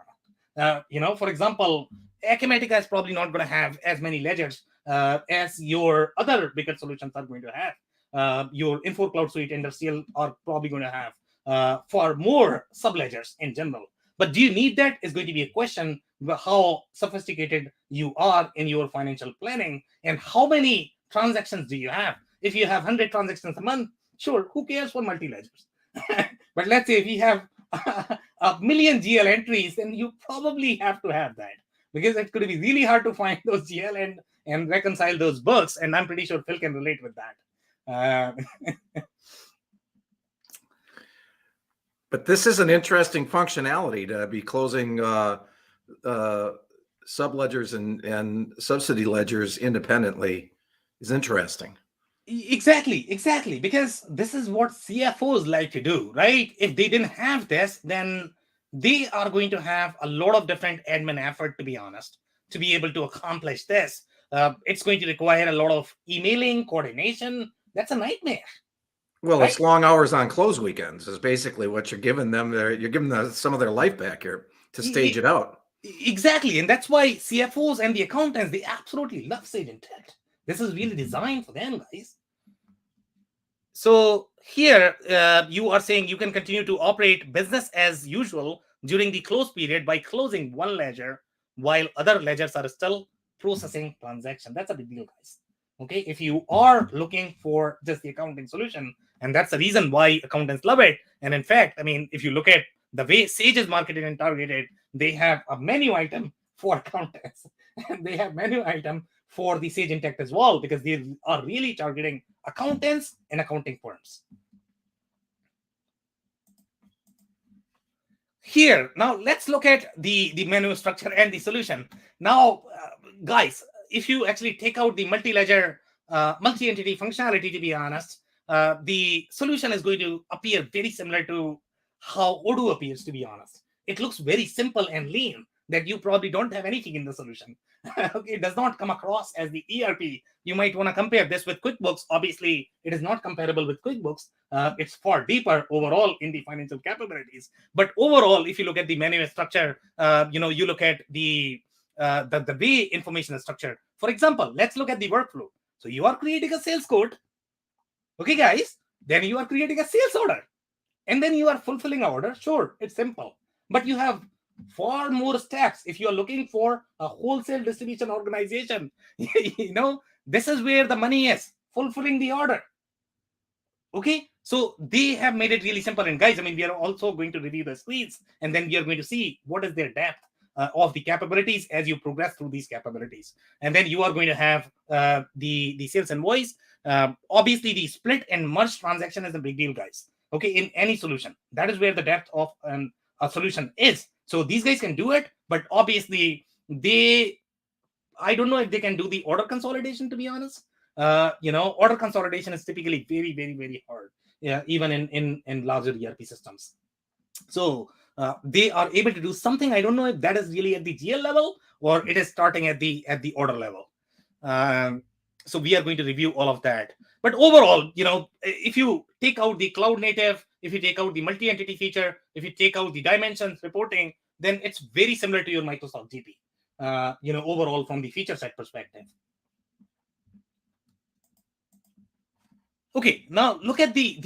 honest. For example, Acumatica is probably not going to have as many ledgers as your other bigger solutions are going to have. Your Info Cloud Suite Industrial are probably going to have far more sub-ledgers in general. But do you need that is going to be a question about how sophisticated you are in your financial planning, and how many transactions do you have. If you have 100 transactions a month, sure, who cares for multi-ledgers? But let's say if you have a million GL entries, then you probably have to have that, because it's going to be really hard to find those GL and reconcile those books. And I'm pretty sure Phil can relate with that. But this is an interesting functionality to be closing subledgers and subsidy ledgers independently is interesting. Exactly, because this is what CFOs like to do, right? If they didn't have this, then they are going to have a lot of different admin effort, to be honest, to be able to accomplish this. It's going to require a lot of emailing, coordination. That's a nightmare. Well, Right? it's long hours on close weekends is basically what you're giving them. You're giving them some of their life back here to stage it out. Exactly, and that's why CFOs and the accountants, they absolutely love Sage Intacct. This is really designed for them, guys. So here you are saying you can continue to operate business as usual during the close period by closing one ledger while other ledgers are still processing transaction. That's a big deal, guys. Okay, if you are looking for just the accounting solution, and that's the reason why accountants love it. And in fact, I mean, if you look at the way Sage is marketed and targeted, they have a menu item for accountants, and they have menu item for the Sage Intacct as well, because they are really targeting accountants and accounting firms. Here, now let's look at the menu structure and the solution. Now, guys, if you actually take out the multi-ledger, multi-entity functionality, to be honest, the solution is going to appear very similar to how Odoo appears, to be honest. It looks very simple and lean, that you probably don't have anything in the solution. Okay, it does not come across as the ERP. You might want to compare this with QuickBooks. Obviously, it is not comparable with QuickBooks. It's far deeper overall in the financial capabilities. But overall, if you look at the menu structure, you look at the way information is structured. For example, let's look at the workflow. So you are creating a sales code. Okay, guys, then you are creating a sales order. And then you are fulfilling an order. Sure, it's simple. But you have far more steps if you are looking for a wholesale distribution organization. This is where the money is, fulfilling the order. Okay, so they have made it really simple. And guys, I mean, we are also going to review the screens, and then we are going to see what is their depth of the capabilities as you progress through these capabilities. And then you are going to have the sales invoice. Obviously, the split and merge transaction is a big deal, guys. Okay, in any solution, that is where the depth of a solution is. So these guys can do it, but obviously I don't know if they can do the order consolidation, to be honest. Order consolidation is typically very, very, very hard, even in larger ERP systems. So they are able to do something. I don't know if that is really at the GL level or it is starting at the order level. So we are going to review all of that. But overall, if you take out the cloud native, if you take out the multi-entity feature, if you take out the dimensions reporting, then it's very similar to your Microsoft GP, overall from the feature set perspective. Okay, now look at the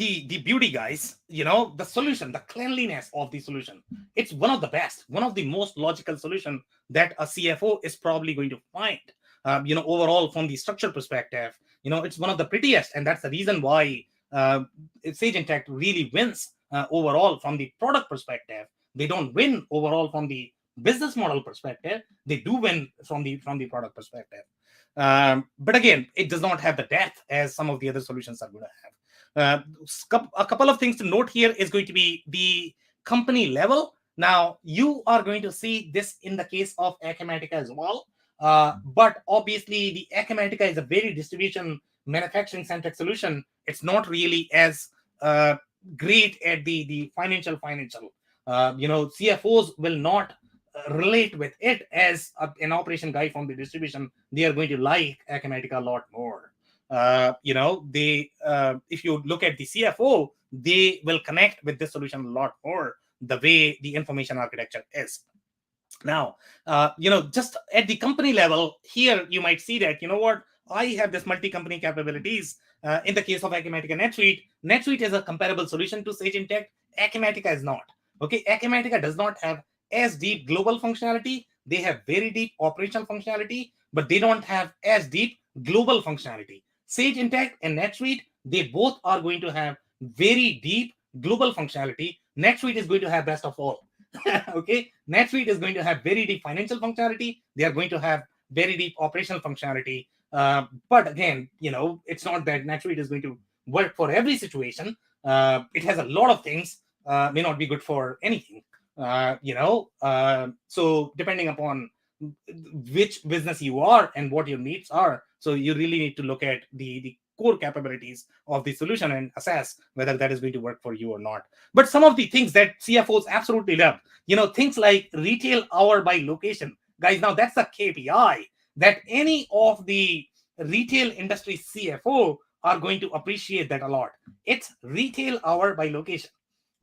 beauty, guys. The solution, the cleanliness of the solution. It's one of the best, one of the most logical solution that a CFO is probably going to find. Overall from the structure perspective, it's one of the prettiest, and that's the reason why Sage Intacct really wins overall from the product perspective. They don't win overall from the business model perspective. They do win from the product perspective. But again, it does not have the depth as some of the other solutions are going to have. A couple of things to note here is going to be the company level. Now, you are going to see this in the case of Acumatica as well. But obviously, the Acumatica is a very distribution manufacturing centric solution. It's not really as great at the financial. CFOs will not relate with it as an operation guy from the distribution. They are going to like Acumatica a lot more. If you look at the CFO, they will connect with this solution a lot more, the way the information architecture is. Now, just at the company level here, you might see that, I have this multi-company capabilities. In the case of Acumatica NetSuite is a comparable solution to Sage Intacct. Acumatica is not. Okay, Acumatica does not have as deep global functionality. They have very deep operational functionality, but they don't have as deep global functionality. Sage Intacct and NetSuite, they both are going to have very deep global functionality. NetSuite is going to have best of all. Okay, NetSuite is going to have very deep financial functionality. They are going to have very deep operational functionality. But again, it's not that NetSuite is going to work for every situation. It has a lot of things may not be good for anything. So depending upon which business you are and what your needs are, so you really need to look at the core capabilities of the solution and assess whether that is going to work for you or not. But some of the things that CFOs absolutely love, things like retail hour by location, guys. Now that's a KPI that any of the retail industry CFO are going to appreciate that a lot. It's retail hour by location.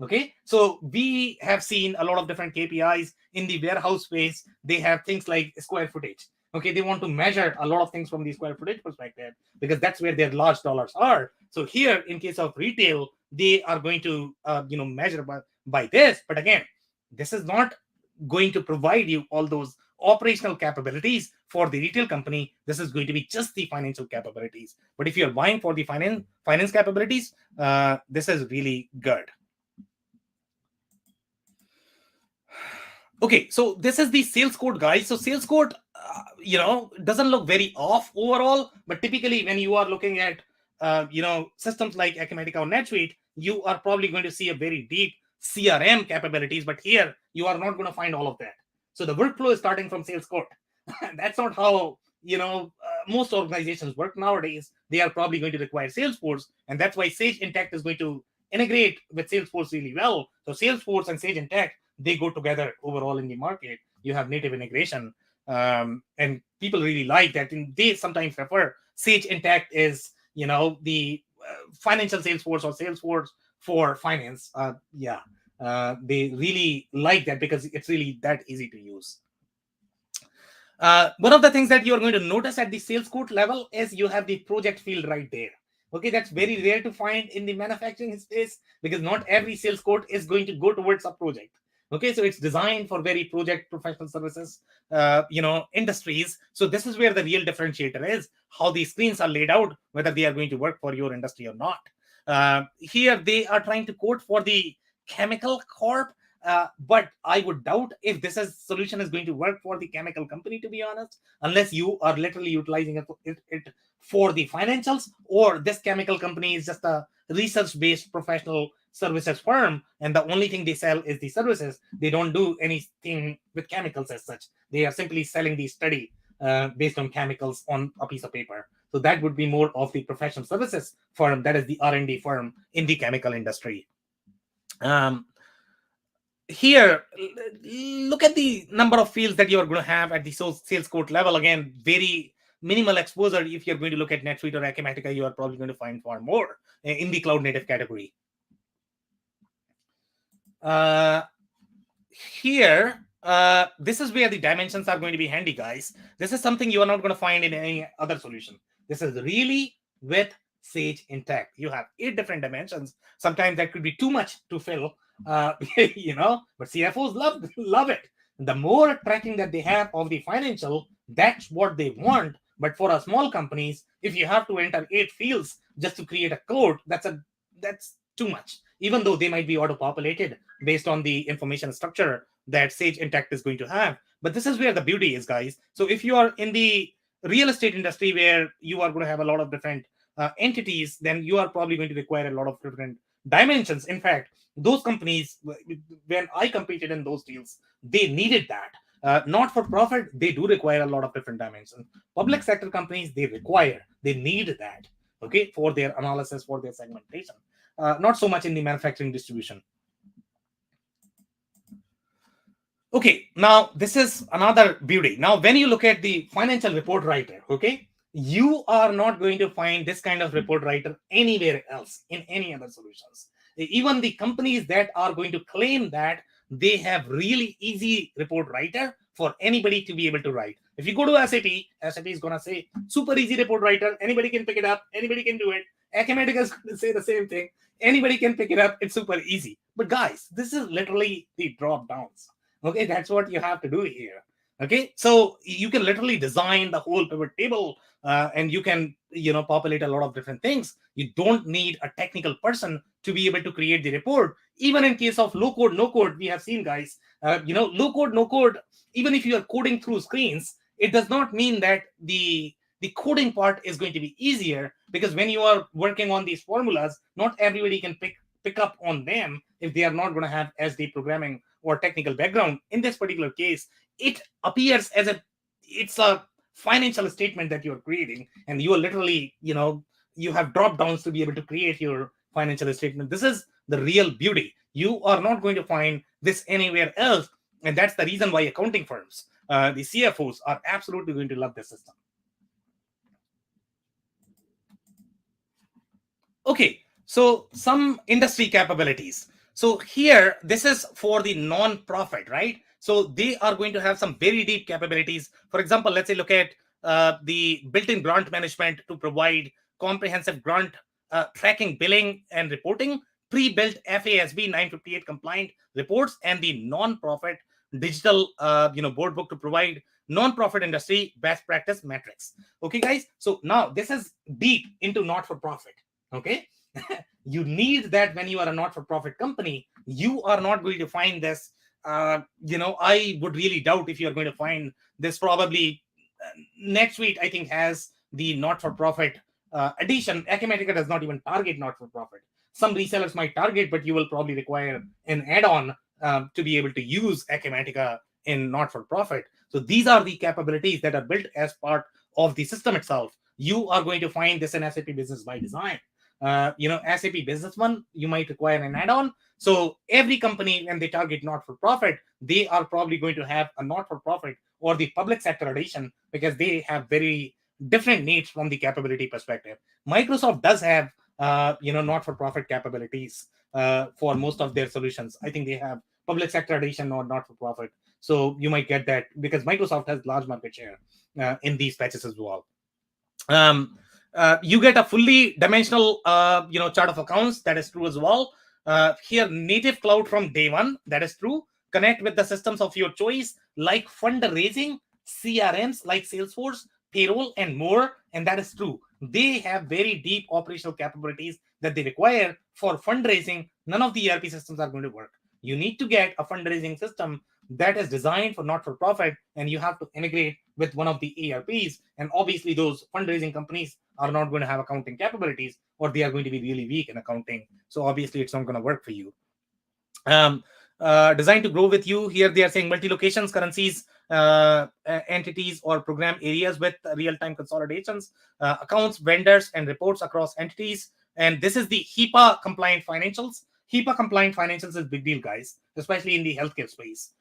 Okay, so we have seen a lot of different KPIs in the warehouse space. They have things like square footage. Okay, they want to measure a lot of things from the square footage perspective because that's where their large dollars are. So here, in case of retail, they are going to measure by this. But again, this is not going to provide you all those operational capabilities for the retail company. This is going to be just the financial capabilities. But if you're buying for the finance capabilities, this is really good. Okay, so this is the sales code, guys. So sales code, doesn't look very off overall, but typically when you are looking at, systems like Acumatica or NetSuite, you are probably going to see a very deep CRM capabilities, but here you are not going to find all of that. So the workflow is starting from sales code. That's not how, most organizations work nowadays. They are probably going to require Salesforce, and that's why Sage Intacct is going to integrate with Salesforce really well. So Salesforce and Sage Intacct, they go together overall in the market. You have native integration, and people really like that. And they sometimes refer Sage Intacct is, the financial Salesforce or Salesforce for finance. They really like that because it's really that easy to use. One of the things that you are going to notice at the sales code level is you have the project field right there. Okay, that's very rare to find in the manufacturing space because not every sales code is going to go towards a project. Okay, so it's designed for very project professional services, industries. So this is where the real differentiator is, how these screens are laid out, whether they are going to work for your industry or not. Here they are trying to code for the chemical corp, but I would doubt if this solution is going to work for the chemical company, to be honest, unless you are literally utilizing it for the financials, or this chemical company is just a research-based professional services firm, and the only thing they sell is the services. They don't do anything with chemicals as such. They are simply selling the study based on chemicals on a piece of paper. So that would be more of the professional services firm. That is the R&D firm in the chemical industry. Here, look at the number of fields that you are going to have at the sales code level. Again, very minimal exposure. If you're going to look at NetSuite or Acumatica, you are probably going to find far more in the cloud native category. Here, this is where the dimensions are going to be handy, guys. This is something you are not going to find in any other solution. This is really with Sage Intacct. You have 8 different dimensions. Sometimes that could be too much to fill, but CFOs love it. The more tracking that they have of the financial, that's what they want. But for a small companies, if you have to enter 8 fields just to create a code, that's too much, even though they might be auto-populated based on the information structure that Sage Intacct is going to have. But this is where the beauty is, guys. So if you are in the real estate industry where you are going to have a lot of different entities, then you are probably going to require a lot of different dimensions. In fact, those companies, when I competed in those deals, they needed that. Not for profit, they do require a lot of different dimensions. Public sector companies, they need that, okay, for their analysis, for their segmentation. Not so much in the manufacturing distribution. Okay, now this is another beauty. Now, when you look at the financial report writer, okay, you are not going to find this kind of report writer anywhere else in any other solutions. Even the companies that are going to claim that they have really easy report writer for anybody to be able to write. If you go to SAP is going to say super easy report writer. Anybody can pick it up. Anybody can do it. Acumatica is going to say the same thing. Anybody can pick it up. It's super easy. But guys, this is literally the drop downs. Okay, that's what you have to do here. Okay, so you can literally design the whole pivot table and you can, populate a lot of different things. You don't need a technical person to be able to create the report. Even in case of low code, no code, we have seen, guys, low code, no code, even if you are coding through screens, it does not mean that the coding part is going to be easier, because when you are working on these formulas, not everybody can pick up on them if they are not going to have SD programming or technical background. In this particular case, it appears as it's a financial statement that you're creating, and you are literally, you have drop downs to be able to create your financial statement. This is the real beauty. You are not going to find this anywhere else, and that's the reason why accounting firms, the CFOs, are absolutely going to love this system. Okay, so some industry capabilities. So here, this is for the non-profit, right? So they are going to have some very deep capabilities. For example, let's say look at the built-in grant management to provide comprehensive grant tracking, billing, and reporting, pre-built FASB 958 compliant reports, and the non-profit digital board book to provide non-profit industry best practice metrics. Okay, guys. So now this is deep into not-for-profit. Okay. You need that when you are a not-for-profit company. You are not going to find this. I would really doubt if you're going to find this. Probably NetSuite, I think, has the not-for-profit edition. Acumatica does not even target not-for-profit. Some resellers might target, but you will probably require an add-on to be able to use Acumatica in not-for-profit. So these are the capabilities that are built as part of the system itself. You are going to find this in SAP Business by Design. SAP Business One, you might require an add-on. So every company, when they target not-for-profit, they are probably going to have a not-for-profit or the public sector edition, because they have very different needs from the capability perspective. Microsoft does have not-for-profit capabilities for most of their solutions. I think they have public sector edition or not-for-profit. So you might get that because Microsoft has large market share in these patches as well. You get a fully dimensional chart of accounts. That is true as well. Here, native cloud from day one. That is true. Connect with the systems of your choice, like fundraising, CRMs like Salesforce, payroll, and more. And that is true. They have very deep operational capabilities that they require for fundraising. None of the ERP systems are going to work. You need to get a fundraising system that is designed for not-for-profit, and you have to integrate with one of the ERPs. And obviously, those fundraising companies are not going to have accounting capabilities, or they are going to be really weak in accounting. So obviously, it's not going to work for you. Designed to grow with you. Here they are saying multi-locations, currencies, entities, or program areas with real-time consolidations, accounts, vendors, and reports across entities. And this is the HIPAA compliant financials. HIPAA compliant financials is a big deal, guys, especially in the healthcare space.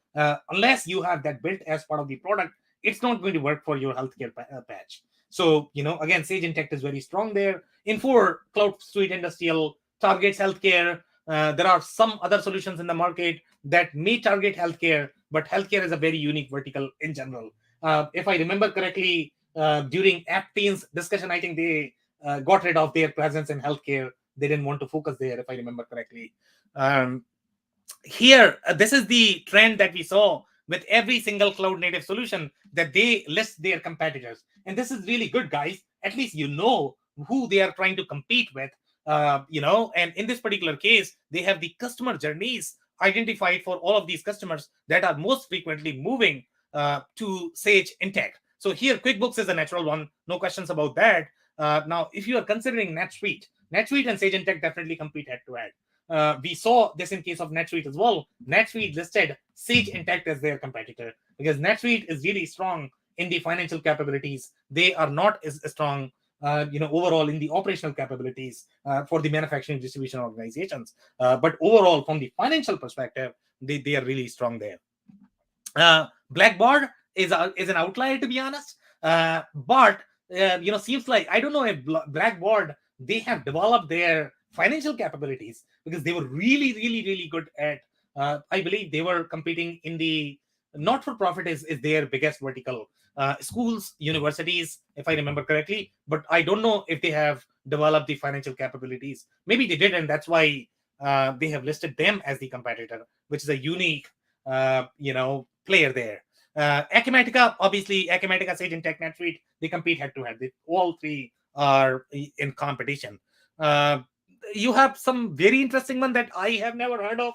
Unless you have that built as part of the product, it's not going to work for your healthcare patch. So, again, Sage Intacct is very strong there. Infor Cloud Suite Industrial targets healthcare. There are some other solutions in the market that may target healthcare, but healthcare is a very unique vertical in general. If I remember correctly, during Appian's discussion, I think they got rid of their presence in healthcare. They didn't want to focus there, if I remember correctly. Here, this is the trend that we saw with every single cloud native solution, that they list their competitors. And this is really good, guys. At least you know who they are trying to compete with. And in this particular case, they have the customer journeys identified for all of these customers that are most frequently moving to Sage Intacct. So here, QuickBooks is a natural one. No questions about that. Now, if you are considering NetSuite and Sage Intacct definitely compete head-to-head. We saw this in case of NetSuite as well. NetSuite listed Sage Intacct as their competitor because NetSuite is really strong in the financial capabilities. They are not as strong, overall in the operational capabilities for the manufacturing distribution organizations. But overall, from the financial perspective, they are really strong there. Blackboard is an outlier, to be honest. But seems like, I don't know if Blackboard, they have developed their financial capabilities because they were really, really, really good at, I believe they were competing in the not-for-profit is their biggest vertical. Schools, universities, if I remember correctly, but I don't know if they have developed the financial capabilities. Maybe they did, and that's why they have listed them as the competitor, which is a unique, player there. Acumatica, obviously, Acumatica, Sage Intacct, NetSuite, they compete head-to-head. All three are in competition. You have some very interesting one that I have never heard of.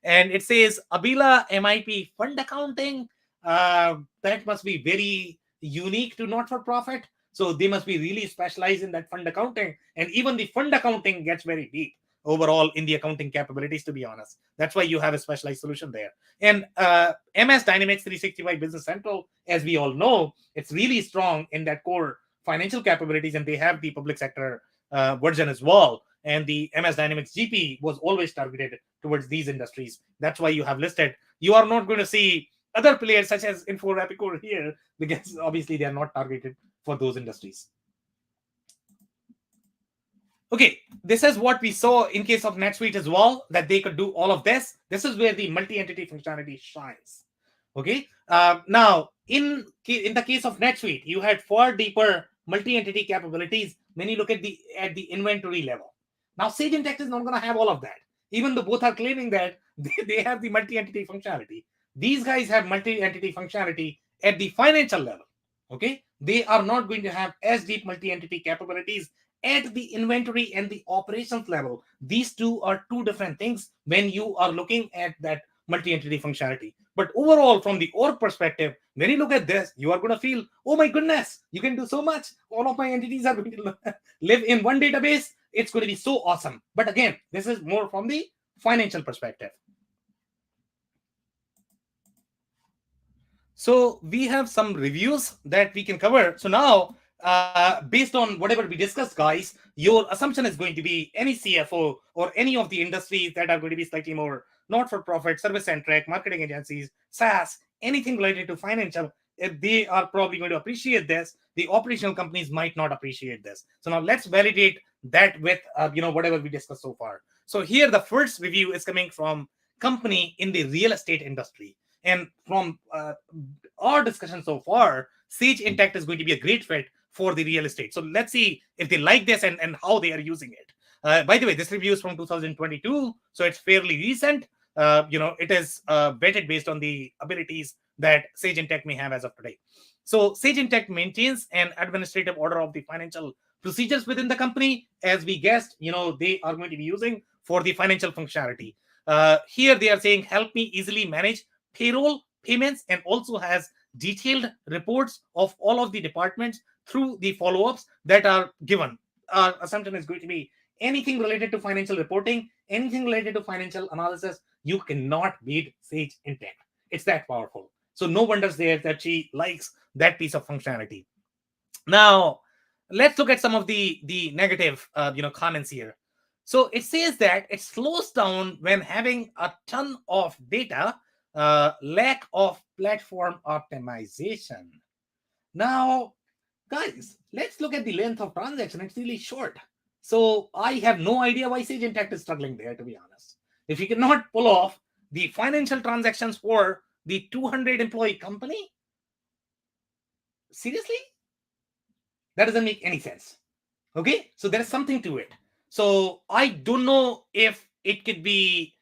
And it says Abila MIP fund accounting. That must be very unique to not-for-profit. So they must be really specialized in that fund accounting. And even the fund accounting gets very deep. overall in the accounting capabilities, to be honest. That's why you have a specialized solution there. And MS Dynamics 365 Business Central, as we all know, it's really strong in that core financial capabilities, and they have the public sector version as well. And the MS Dynamics GP was always targeted towards these industries. That's why you have listed. You are not going to see other players such as Info Rapicor here, because obviously they are not targeted for those industries. Okay, this is what we saw in case of NetSuite as well, that they could do all of this. This is where the multi-entity functionality shines. Okay, now in the case of NetSuite, you had far deeper multi-entity capabilities when you look at the inventory level. Now Sage Intacct is not going to have all of that, even though both are claiming that they have the multi-entity functionality. These guys have multi-entity functionality at the financial level. Okay, they are not going to have as deep multi-entity capabilities at the inventory and the operations level. These two are two different things when you are looking at that multi-entity functionality. But overall, from the org perspective, when you look at this, you are going to feel, oh my goodness, you can do so much. All of my entities are going to live in one database. It's going to be so awesome. But again, this is more from the financial perspective. So we have some reviews that we can cover. So now, based on whatever we discussed, guys, your assumption is going to be any CFO or any of the industries that are going to be slightly more not-for-profit, service-centric, marketing agencies, SaaS, anything related to financial, if they are probably going to appreciate this, the operational companies might not appreciate this. So now let's validate that with whatever we discussed so far. So here the first review is coming from company in the real estate industry. And from our discussion so far, Sage Intacct is going to be a great fit for the real estate. So let's see if they like this and how they are using it. By the way, this review is from 2022, so it's fairly recent. It is vetted based on the abilities that Sage Intacct may have as of today. So Sage Intacct maintains an administrative order of the financial procedures within the company. As we guessed, they are going to be using for the financial functionality. Here they are saying, help me easily manage payroll payments, and also has detailed reports of all of the departments through the follow-ups that are given. Our assumption is going to be anything related to financial reporting, anything related to financial analysis, you cannot beat Sage Intacct. It's that powerful. So no wonders there that she likes that piece of functionality. Now, let's look at some of the negative comments here. So it says that it slows down when having a ton of data, lack of platform optimization. Now, guys, let's look at the length of transaction. It's really short. So I have no idea why Sage Intacct is struggling there, to be honest. If you cannot pull off the financial transactions for the 200 employee company, seriously? That doesn't make any sense. Okay, so there is something to it. So I don't know if it could be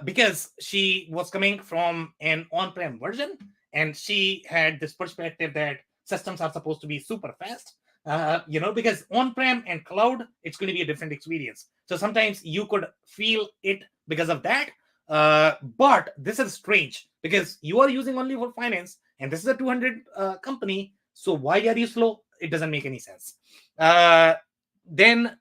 because she was coming from an on-prem version and she had this perspective that systems are supposed to be super fast, because on-prem and cloud, it's going to be a different experience. So sometimes you could feel it because of that. But this is strange because you are using only for finance and this is a 200 company. So why are you slow? It doesn't make any sense. Then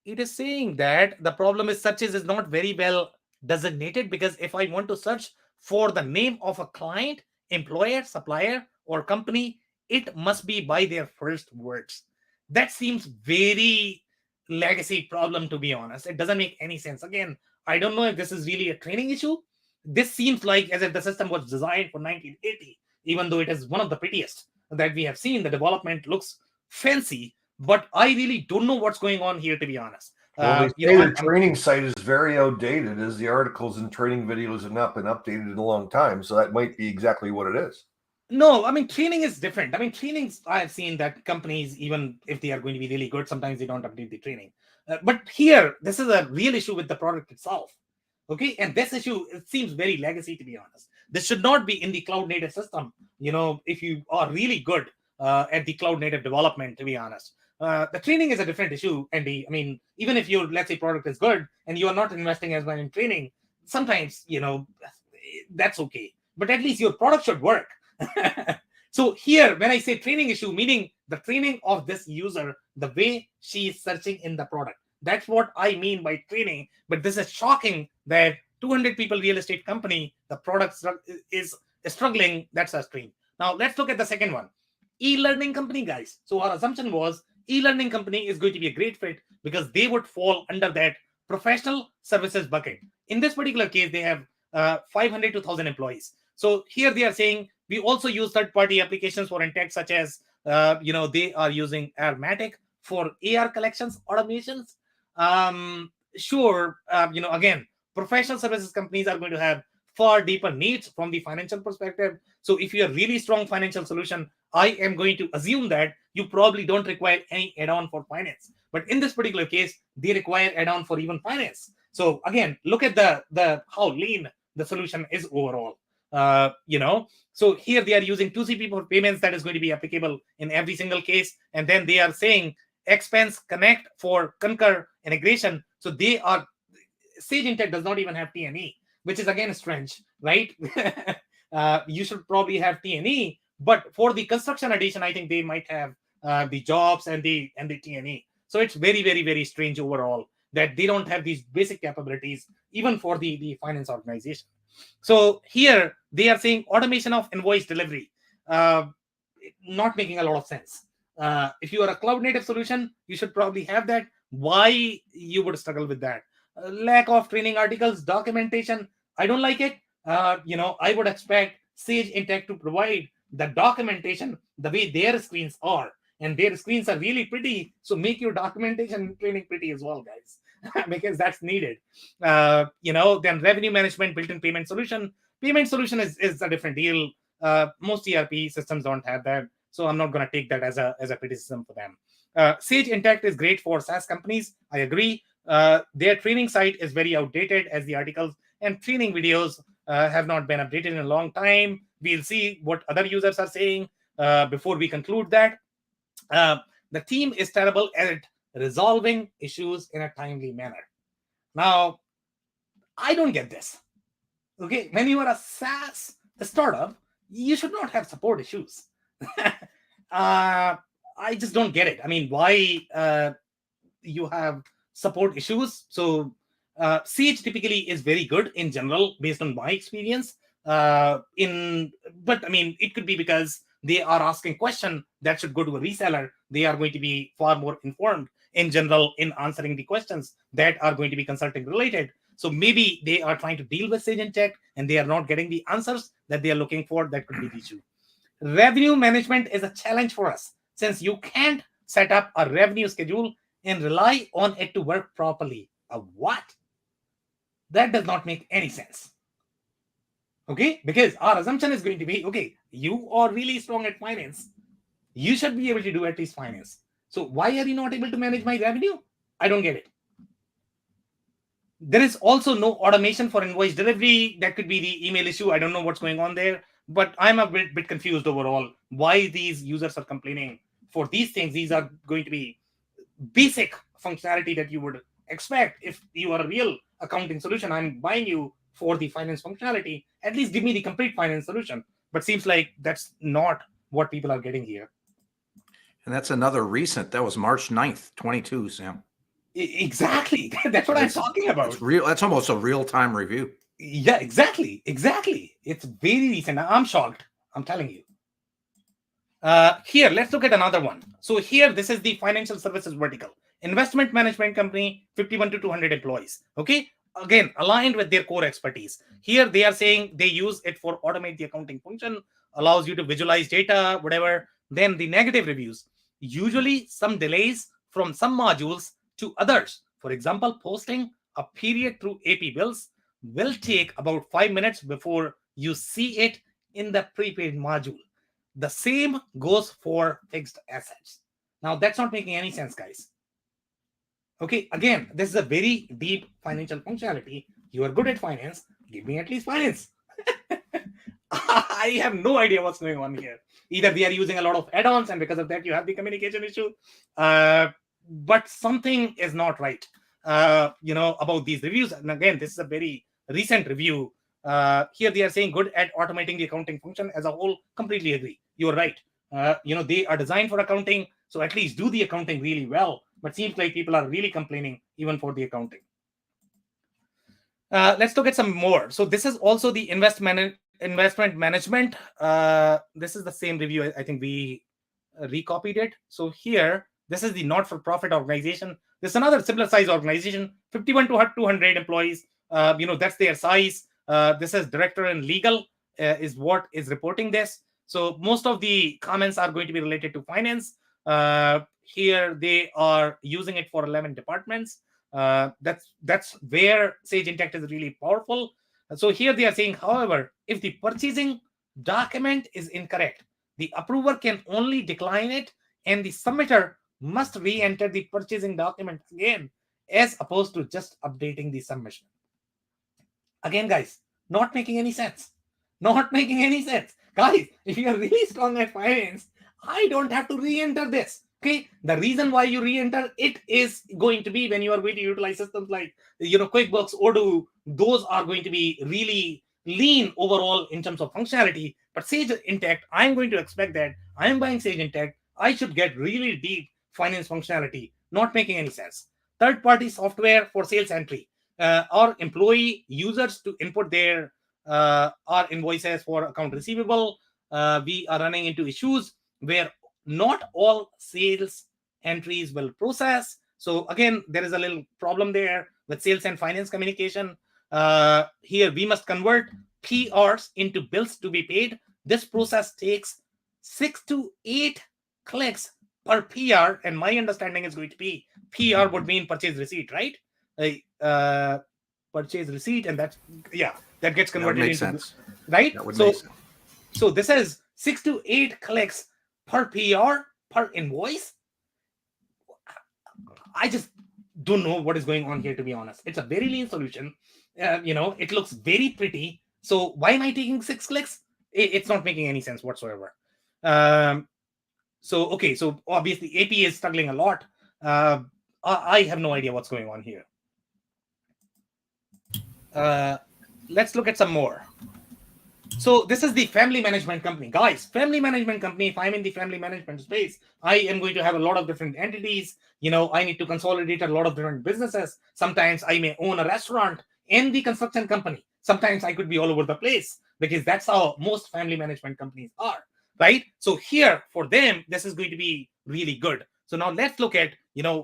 it is saying that the problem is searches is not very well designated, because if I want to search for the name of a client, employer, supplier, or company, it must be by their first words. That seems very legacy problem, to be honest. It doesn't make any sense. Again, I don't know if this is really a training issue. This seems like as if the system was designed for 1980, even though it is one of the prettiest that we have seen. The development looks fancy, but I really don't know what's going on here, to be honest. Well, they say the training site is very outdated, as the articles and training videos have not been updated in a long time. So that might be exactly what it is. No, I mean, training is different. I mean, trainings, I have seen that companies, even if they are going to be really good, sometimes they don't update the training. But here, this is a real issue with the product itself. Okay, and this issue, it seems very legacy, to be honest. This should not be in the cloud native system. If you are really good at the cloud native development, to be honest. The training is a different issue, Andy. I mean, even if your, let's say, product is good and you are not investing as much in training, sometimes, that's okay. But at least your product should work. So here, when I say training issue, meaning the training of this user, the way she is searching in the product, That's what I mean by training. But this is shocking that 200 people real estate company, the product is struggling. That's a strain. Now let's look at the second one. E-learning company, guys. So our assumption was e-learning company is going to be a great fit because they would fall under that professional services bucket. In this particular case, they have 500 to 1,000 employees. So here they are saying we also use third-party applications for Intacct, such as they are using Aromatic for AR collections automations. Again, professional services companies are going to have far deeper needs from the financial perspective. So if you're a really strong financial solution, I am going to assume that you probably don't require any add-on for finance. But in this particular case, they require add-on for even finance. So again, look at the how lean the solution is overall. So here they are using 2CP for payments that is going to be applicable in every single case. And then they are saying Expense Connect for Concur integration. So they are, Sage Intacct does not even have T&E, which is again strange, right? You should probably have T&E, but for the construction edition, I think they might have the jobs and the T&E. So it's very, very, very strange overall that they don't have these basic capabilities even for the finance organization. So here they are saying automation of invoice delivery, not making a lot of sense. If you are a cloud native solution, you should probably have that. Why you would struggle with that? Lack of training articles, documentation. I don't like it. I would expect Sage Intacct to provide the documentation the way their screens are, and their screens are really pretty. So make your documentation training pretty as well, guys, because that's needed. Then revenue management, built-in payment solution. Payment solution is a different deal. Most ERP systems don't have that, so I'm not going to take that as a criticism for them. Sage Intacct is great for SaaS companies. I agree. Their training site is very outdated, as the articles and training videos have not been updated in a long time. We'll see what other users are saying before we conclude that. The team is terrible at resolving issues in a timely manner. Now, I don't get this. Okay, when you are a SaaS startup, you should not have support issues. I just don't get it. I mean, why you have support issues? So Sage typically is very good in general, based on my experience. But I mean, it could be because they are asking question that should go to a reseller. They are going to be far more informed in general in answering the questions that are going to be consulting related. So maybe they are trying to deal with Sage Intacct and they are not getting the answers that they are looking for. That could be the issue. Revenue management is a challenge for us, since you can't set up a revenue schedule and rely on it to work properly. A what? That does not make any sense. Okay, because our assumption is going to be, okay, you are really strong at finance. You should be able to do at least finance. So why are you not able to manage my revenue? I don't get it. There is also no automation for invoice delivery. That could be the email issue. I don't know what's going on there, but I'm a bit confused overall why these users are complaining for these things. These are going to be basic functionality that you would expect if you are a real accounting solution. I'm buying you for the finance functionality. At least give me the complete finance solution. But seems like that's not what people are getting here. And that's another recent. That was March 9th, 22, Sam. Exactly. That's what I'm talking about. That's real. That's almost a real-time review. Yeah, exactly. It's very recent. I'm shocked. I'm telling you. Here, let's look at another one. So here, this is the financial services vertical. Investment management company, 51 to 200 employees. Okay. Again, aligned with their core expertise. Here, they are saying they use it for automate the accounting function, allows you to visualize data, whatever. Then the negative reviews. Usually some delays from some modules to others. For example, posting a period through AP bills will take about 5 minutes before you see it in the prepaid module. The same goes for fixed assets. Now, that's not making any sense, guys. Okay, again, this is a very deep financial functionality. You are good at finance. Give me at least finance. I have no idea what's going on here. Either they are using a lot of add-ons, and because of that, you have the communication issue. But something is not right, about these reviews. And again, this is a very recent review. Here they are saying good at automating the accounting function as a whole. Completely agree. You're right. They are designed for accounting, so at least do the accounting really well. but seems like people are really complaining even for the accounting. Let's look at some more. So this is also the investment management. This is the same review. I think we recopied it. So here, this is the not-for-profit organization. This is another similar size organization, 51 to 200 employees. That's their size. This is director and legal is what is reporting this. So most of the comments are going to be related to finance. Here they are using it for 11 departments. That's where Sage Intacct is really powerful. So here they are saying, however, if the purchasing document is incorrect, the approver can only decline it, and the submitter must re-enter the purchasing document again, as opposed to just updating the submission. Again, guys, not making any sense. Not making any sense. Guys, if you are really strong at finance, I don't have to re-enter this. Okay, the reason why you re-enter it is going to be when you are going to utilize systems like QuickBooks, Odoo. Those are going to be really lean overall in terms of functionality. But Sage Intacct, I'm going to expect that I'm buying Sage Intacct, I should get really deep finance functionality. Not making any sense. Third-party software for sales entry. Or employee users to input their our invoices for account receivable. We are running into issues where not all sales entries will process. So again, there is a little problem there with sales and finance communication. Here we must convert PRs into bills to be paid. This process takes 6 to 8 clicks per PR, and my understanding is going to be PR would mean purchase receipt, right? Purchase receipt, and that gets converted into sense. Right. That would make sense. So this is 6 to 8 clicks per PR per invoice. I just don't know what is going on here, to be honest. It's a very lean solution. It looks very pretty. So why am I taking 6 clicks? It's not making any sense whatsoever. So obviously AP is struggling a lot. I have no idea what's going on here. Let's look at some more. So this is the family management company. Guys, family management company, if I'm in the family management space, I am going to have a lot of different entities. I need to consolidate a lot of different businesses. Sometimes I may own a restaurant and the construction company. Sometimes I could be all over the place, because that's how most family management companies are, right? So here for them, this is going to be really good. So now let's look at,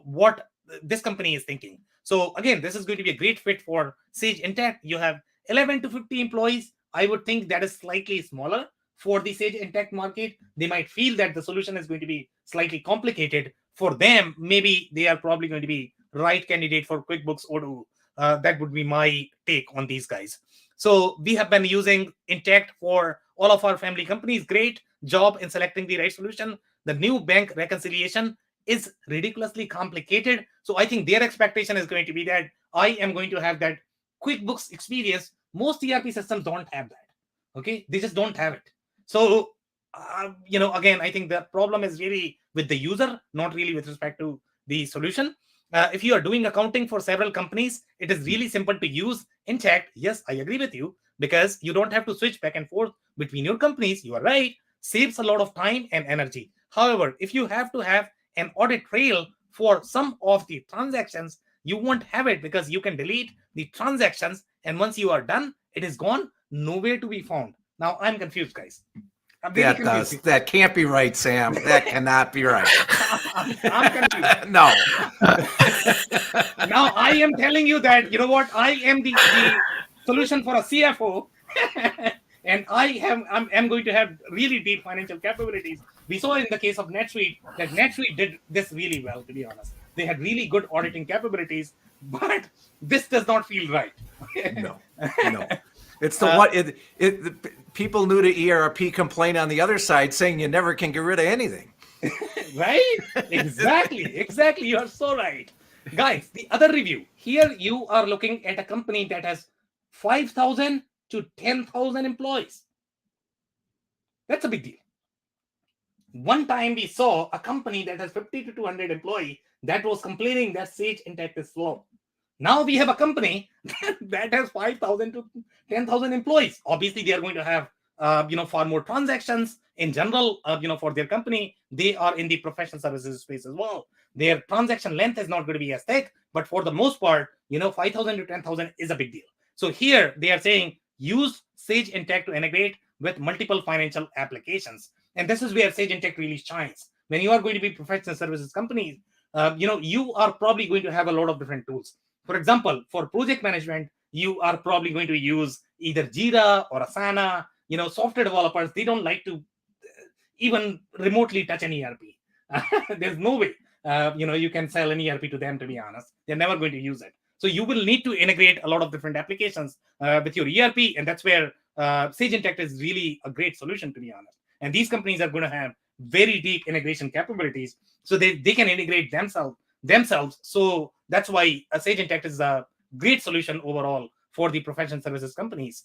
what this company is thinking. So again, this is going to be a great fit for Sage Intacct. You have 11 to 50 employees. I would think that is slightly smaller for the Sage Intacct market. They might feel that the solution is going to be slightly complicated. For them, maybe they are probably going to be right candidate for QuickBooks Odoo. That would be my take on these guys. So we have been using Intacct for all of our family companies. Great job in selecting the right solution. The new bank reconciliation is ridiculously complicated. So I think their expectation is going to be that I am going to have that QuickBooks experience. Most ERP systems don't have that. Okay, they just don't have it. So, again, I think the problem is really with the user, not really with respect to the solution. If you are doing accounting for several companies, it is really simple to use Intacct. Yes, I agree with you, because you don't have to switch back and forth between your companies. You are right. Saves a lot of time and energy. However, if you have to have an audit trail for some of the transactions, you won't have it, because you can delete the transactions, and once you are done, it is gone, nowhere to be found. Now I'm confused, guys. That can't be right, Sam. That cannot be right. I'm confused. No. Now I am telling you that, I am the solution for a CFO. And I'm going to have really deep financial capabilities. We saw in the case of NetSuite that NetSuite did this really well, to be honest. They had really good auditing capabilities, but this does not feel right. No. It's the people new to ERP complain on the other side, saying you never can get rid of anything. Right? Exactly. You are so right. Guys, the other review. Here you are looking at a company that has 5,000 to 10,000 employees. That's a big deal. One time we saw a company that has 50 to 200 employees that was complaining that Sage Intacct is slow. Now we have a company that has 5,000 to 10,000 employees. Obviously, they are going to have far more transactions in general, for their company. They are in the professional services space as well. Their transaction length is not going to be as thick, but for the most part, 5,000 to 10,000 is a big deal. So here they are saying use Sage Intacct to integrate with multiple financial applications. And this is where Sage Intacct really shines. When you are going to be professional services companies, you are probably going to have a lot of different tools. For example, for project management, you are probably going to use either Jira or Asana. Software developers, they don't like to even remotely touch an ERP. There's no way, you can sell an ERP to them, to be honest. They're never going to use it. So you will need to integrate a lot of different applications with your ERP. And that's where Sage Intacct is really a great solution, to be honest. And these companies are going to have very deep integration capabilities, so they can integrate themselves. So that's why Sage Intacct is a great solution overall for the professional services companies.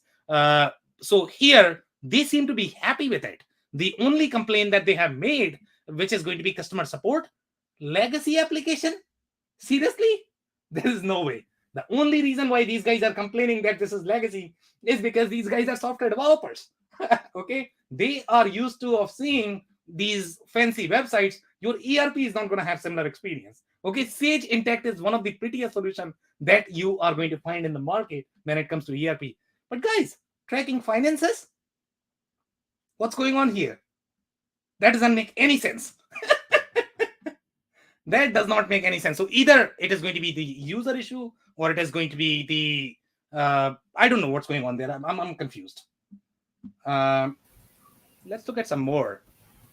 So here they seem to be happy with it. The only complaint that they have made, which is going to be customer support, legacy application. Seriously, there is no way. The only reason why these guys are complaining that this is legacy is because these guys are software developers. Okay, they are used to of seeing these fancy websites. Your ERP is not going to have similar experience. Okay, Sage Intacct is one of the prettiest solutions that you are going to find in the market when it comes to ERP. But guys, tracking finances, what's going on here? That doesn't make any sense. That does not make any sense. So either it is going to be the user issue, or it is going to be the I don't know what's going on there. I'm confused. Let's look at some more.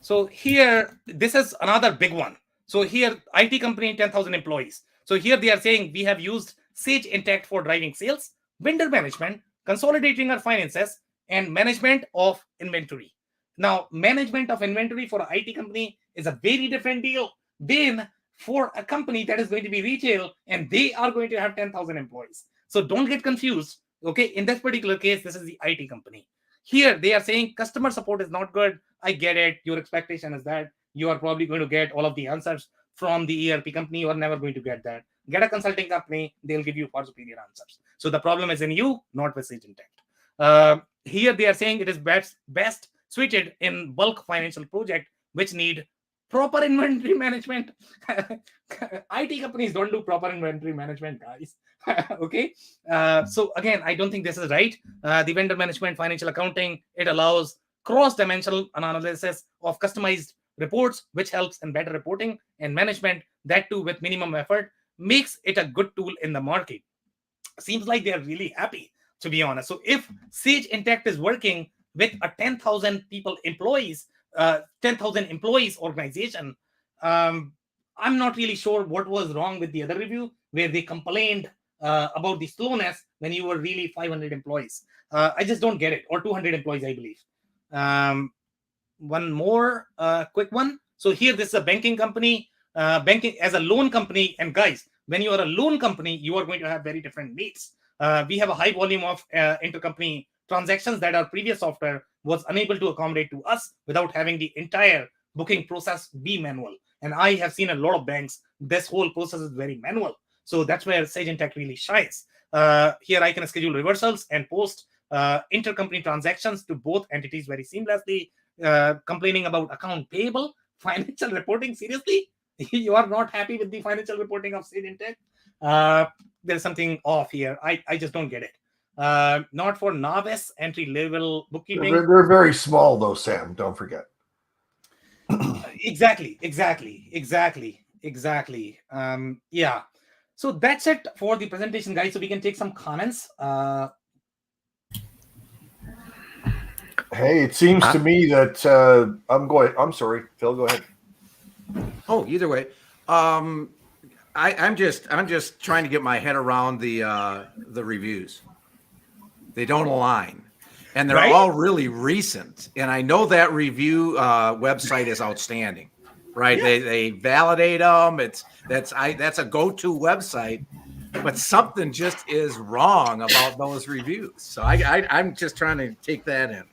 So here, this is another big one. So here, IT company, 10,000 employees. So here they are saying we have used Sage Intacct for driving sales, vendor management, consolidating our finances, and management of inventory. Now, management of inventory for an IT company is a very different deal than for a company that is going to be retail and they are going to have 10,000 employees. So don't get confused. Okay, in this particular case, this is the IT company. Here, they are saying customer support is not good. I get it. Your expectation is that you are probably going to get all of the answers from the ERP company. You are never going to get that. Get a consulting company. They'll give you far superior answers. So the problem is in you, not with Sage Intacct. Here, they are saying it is best suited in bulk financial project, which need proper inventory management. IT companies don't do proper inventory management, guys. Okay. So again, I don't think this is right. The vendor management, financial accounting, it allows cross-dimensional analysis of customized reports, which helps in better reporting and management. That too, with minimum effort, makes it a good tool in the market. Seems like they are really happy, to be honest. So if Sage Intacct is working with a 10,000 employees organization, I'm not really sure what was wrong with the other review where they complained about the slowness when you were really 500 employees. I just don't get it. Or 200 employees, I believe. One more quick one. So here, this is a banking company, banking as a loan company. And guys, when you are a loan company, you are going to have very different needs. We have a high volume of intercompany transactions that our previous software was unable to accommodate to us without having the entire booking process be manual. And I have seen a lot of banks, this whole process is very manual. So that's where Sage Intacct really shines. Here I can schedule reversals and post intercompany transactions to both entities very seamlessly. Complaining about account payable, financial reporting, seriously? You are not happy with the financial reporting of Sage Intacct? There's something off here. I just don't get it. Not for novice entry-level bookkeeping. They're very small, though, Sam. Don't forget. Exactly. Yeah. So that's it for the presentation, guys. So we can take some comments. Hey, it seems to me that I'm sorry, Phil, go ahead. Oh, either way. I'm just trying to get my head around the reviews. They don't align, and they're all really recent. And I know that review website is outstanding, right? Yeah. They validate them. That's a go-to website, but something just is wrong about those reviews. So I'm just trying to take that in.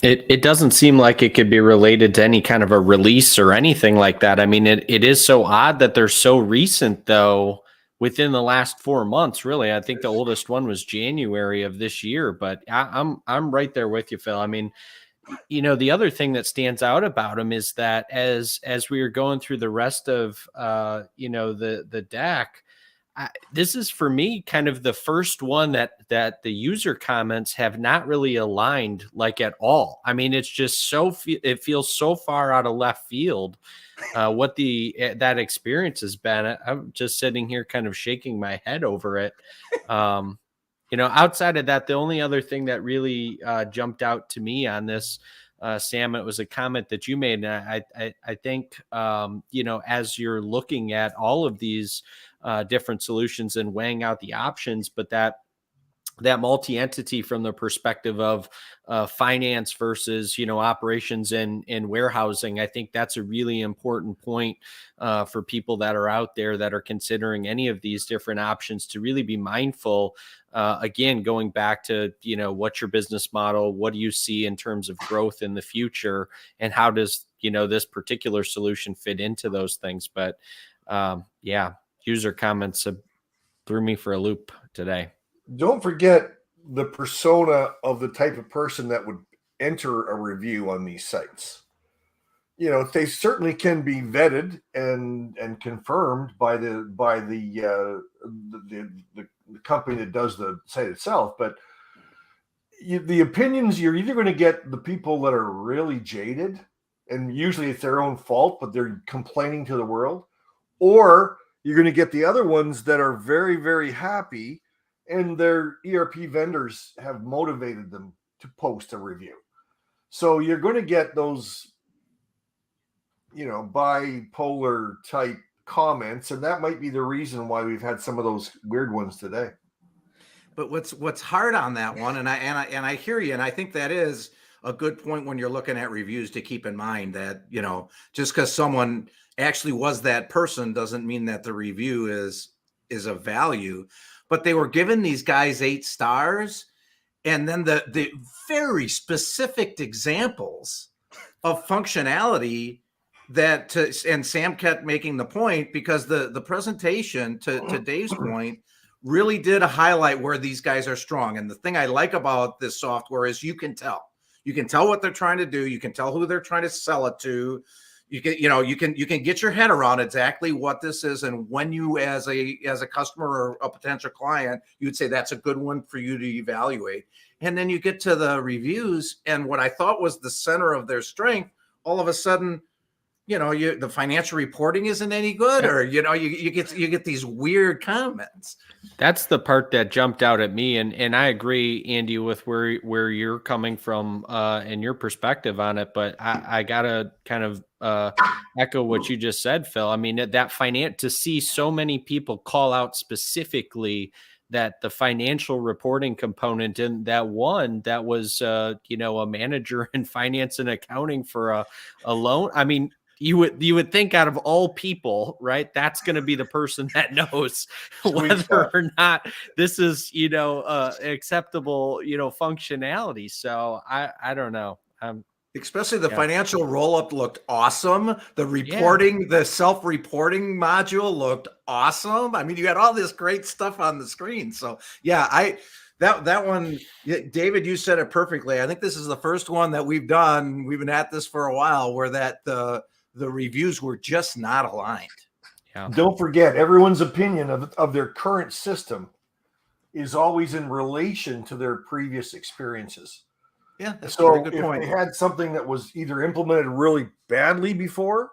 It doesn't seem like it could be related to any kind of a release or anything like that. I mean, it is so odd that they're so recent, though, within the last 4 months, really. I think the oldest one was January of this year, but I'm right there with you, Phil. I mean, the other thing that stands out about him is that as we were going through the rest of the deck, this is for me kind of the first one that the user comments have not really aligned like at all. I mean, it's just it feels so far out of left field what that experience has been. I'm just sitting here kind of shaking my head over it. Outside of that, the only other thing that really jumped out to me on this, Sam, it was a comment that you made. And I think, as you're looking at all of these different solutions and weighing out the options, but that multi-entity from the perspective of finance versus, operations and warehousing, I think that's a really important point for people that are out there that are considering any of these different options to really be mindful. Again, going back to, what's your business model? What do you see in terms of growth in the future? And how does, this particular solution fit into those things? But user comments threw me for a loop today. Don't forget the persona of the type of person that would enter a review on these sites. They certainly can be vetted and confirmed by the company that does the site itself. But the opinions, you're either going to get the people that are really jaded, and usually it's their own fault, but they're complaining to the world, or you're going to get the other ones that are very, very happy, and their ERP vendors have motivated them to post a review. So you're going to get those, bipolar type comments, and that might be the reason why we've had some of those weird ones today. But what's hard on that one, and I hear you, and I think that is a good point when you're looking at reviews to keep in mind that, just because someone actually was that person doesn't mean that the review is of value. But they were giving these guys 8 stars, and then the very specific examples of functionality and Sam kept making the point, because the presentation, to Dave's point, really did highlight where these guys are strong. And the thing I like about this software is you can tell what they're trying to do. You can tell who they're trying to sell it to. You can get your head around exactly what this is, and when you, as a customer or a potential client, you'd say that's a good one for you to evaluate. And then you get to the reviews, and what I thought was the center of their strength, all of a sudden, the financial reporting isn't any good, or you get these weird comments. That's the part that jumped out at me, and I agree, Andy, with where you're coming from and your perspective on it. But I gotta kind of echo what you just said, Phil. I mean, to see so many people call out specifically that the financial reporting component in that one that was a manager in finance and accounting for a loan. I mean, you would think out of all people, right, that's going to be the person that knows whether or not this is, acceptable, functionality. So I don't know. Especially the financial roll-up looked awesome. The reporting, the self-reporting module looked awesome. I mean, you had all this great stuff on the screen. So that one, David, you said it perfectly. I think this is the first one that we've done. We've been at this for a while, where the reviews were just not aligned. Yeah. Don't forget, everyone's opinion of their current system is always in relation to their previous experiences. Yeah, that's so a good point. If they had something that was either implemented really badly before,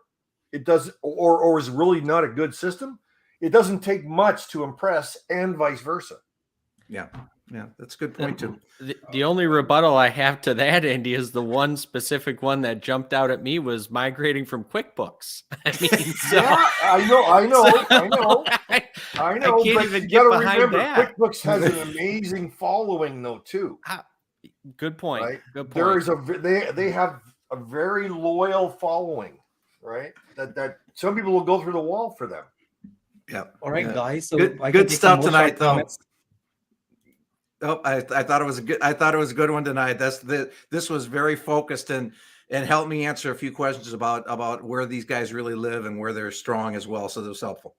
it does, or is really not a good system, it doesn't take much to impress, and vice versa. Yeah, that's a good point too. The only rebuttal I have to that, Andy, is the one specific one that jumped out at me was migrating from QuickBooks. I mean, yeah, I know. I can't even get behind that. QuickBooks has an amazing following, though, too. Good point. Right? Good point. There is they have a very loyal following, right? That some people will go through the wall for them. Yeah. All right, guys. So good stuff tonight, though. Oh, I thought it was a good one tonight. This was very focused and helped me answer a few questions about where these guys really live and where they're strong as well. So that was helpful.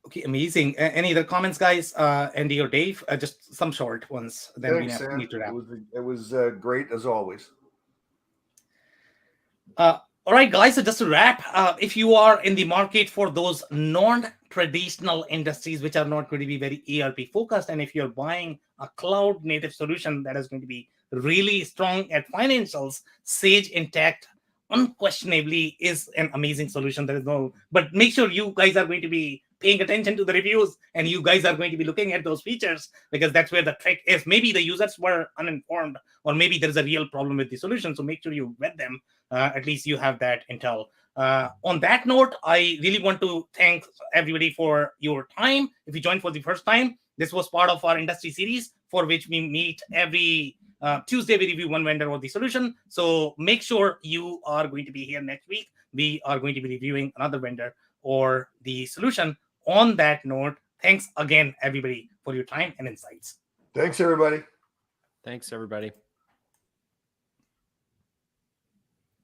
Okay, amazing. Any other comments, guys? Andy or Dave? Just some short ones. Then Thanks, we Sam. need to wrap. It was great as always. All right, guys. So just to wrap, if you are in the market for those non-traditional industries which are not going to be very ERP focused, and if you're buying a cloud-native solution that is going to be really strong at financials, Sage Intacct unquestionably is an amazing solution. There is no, but make sure you guys are going to be paying attention to the reviews, and you guys are going to be looking at those features, because that's where the trick is. Maybe the users were uninformed, or maybe there's a real problem with the solution. So make sure you vet them. At least you have that intel. On that note, I really want to thank everybody for your time. If you joined for the first time, this was part of our industry series for which we meet every Tuesday. We review one vendor or the solution. So make sure you are going to be here next week. We are going to be reviewing another vendor or the solution. On that note, thanks again, everybody, for your time and insights. Thanks, everybody. Thanks, everybody.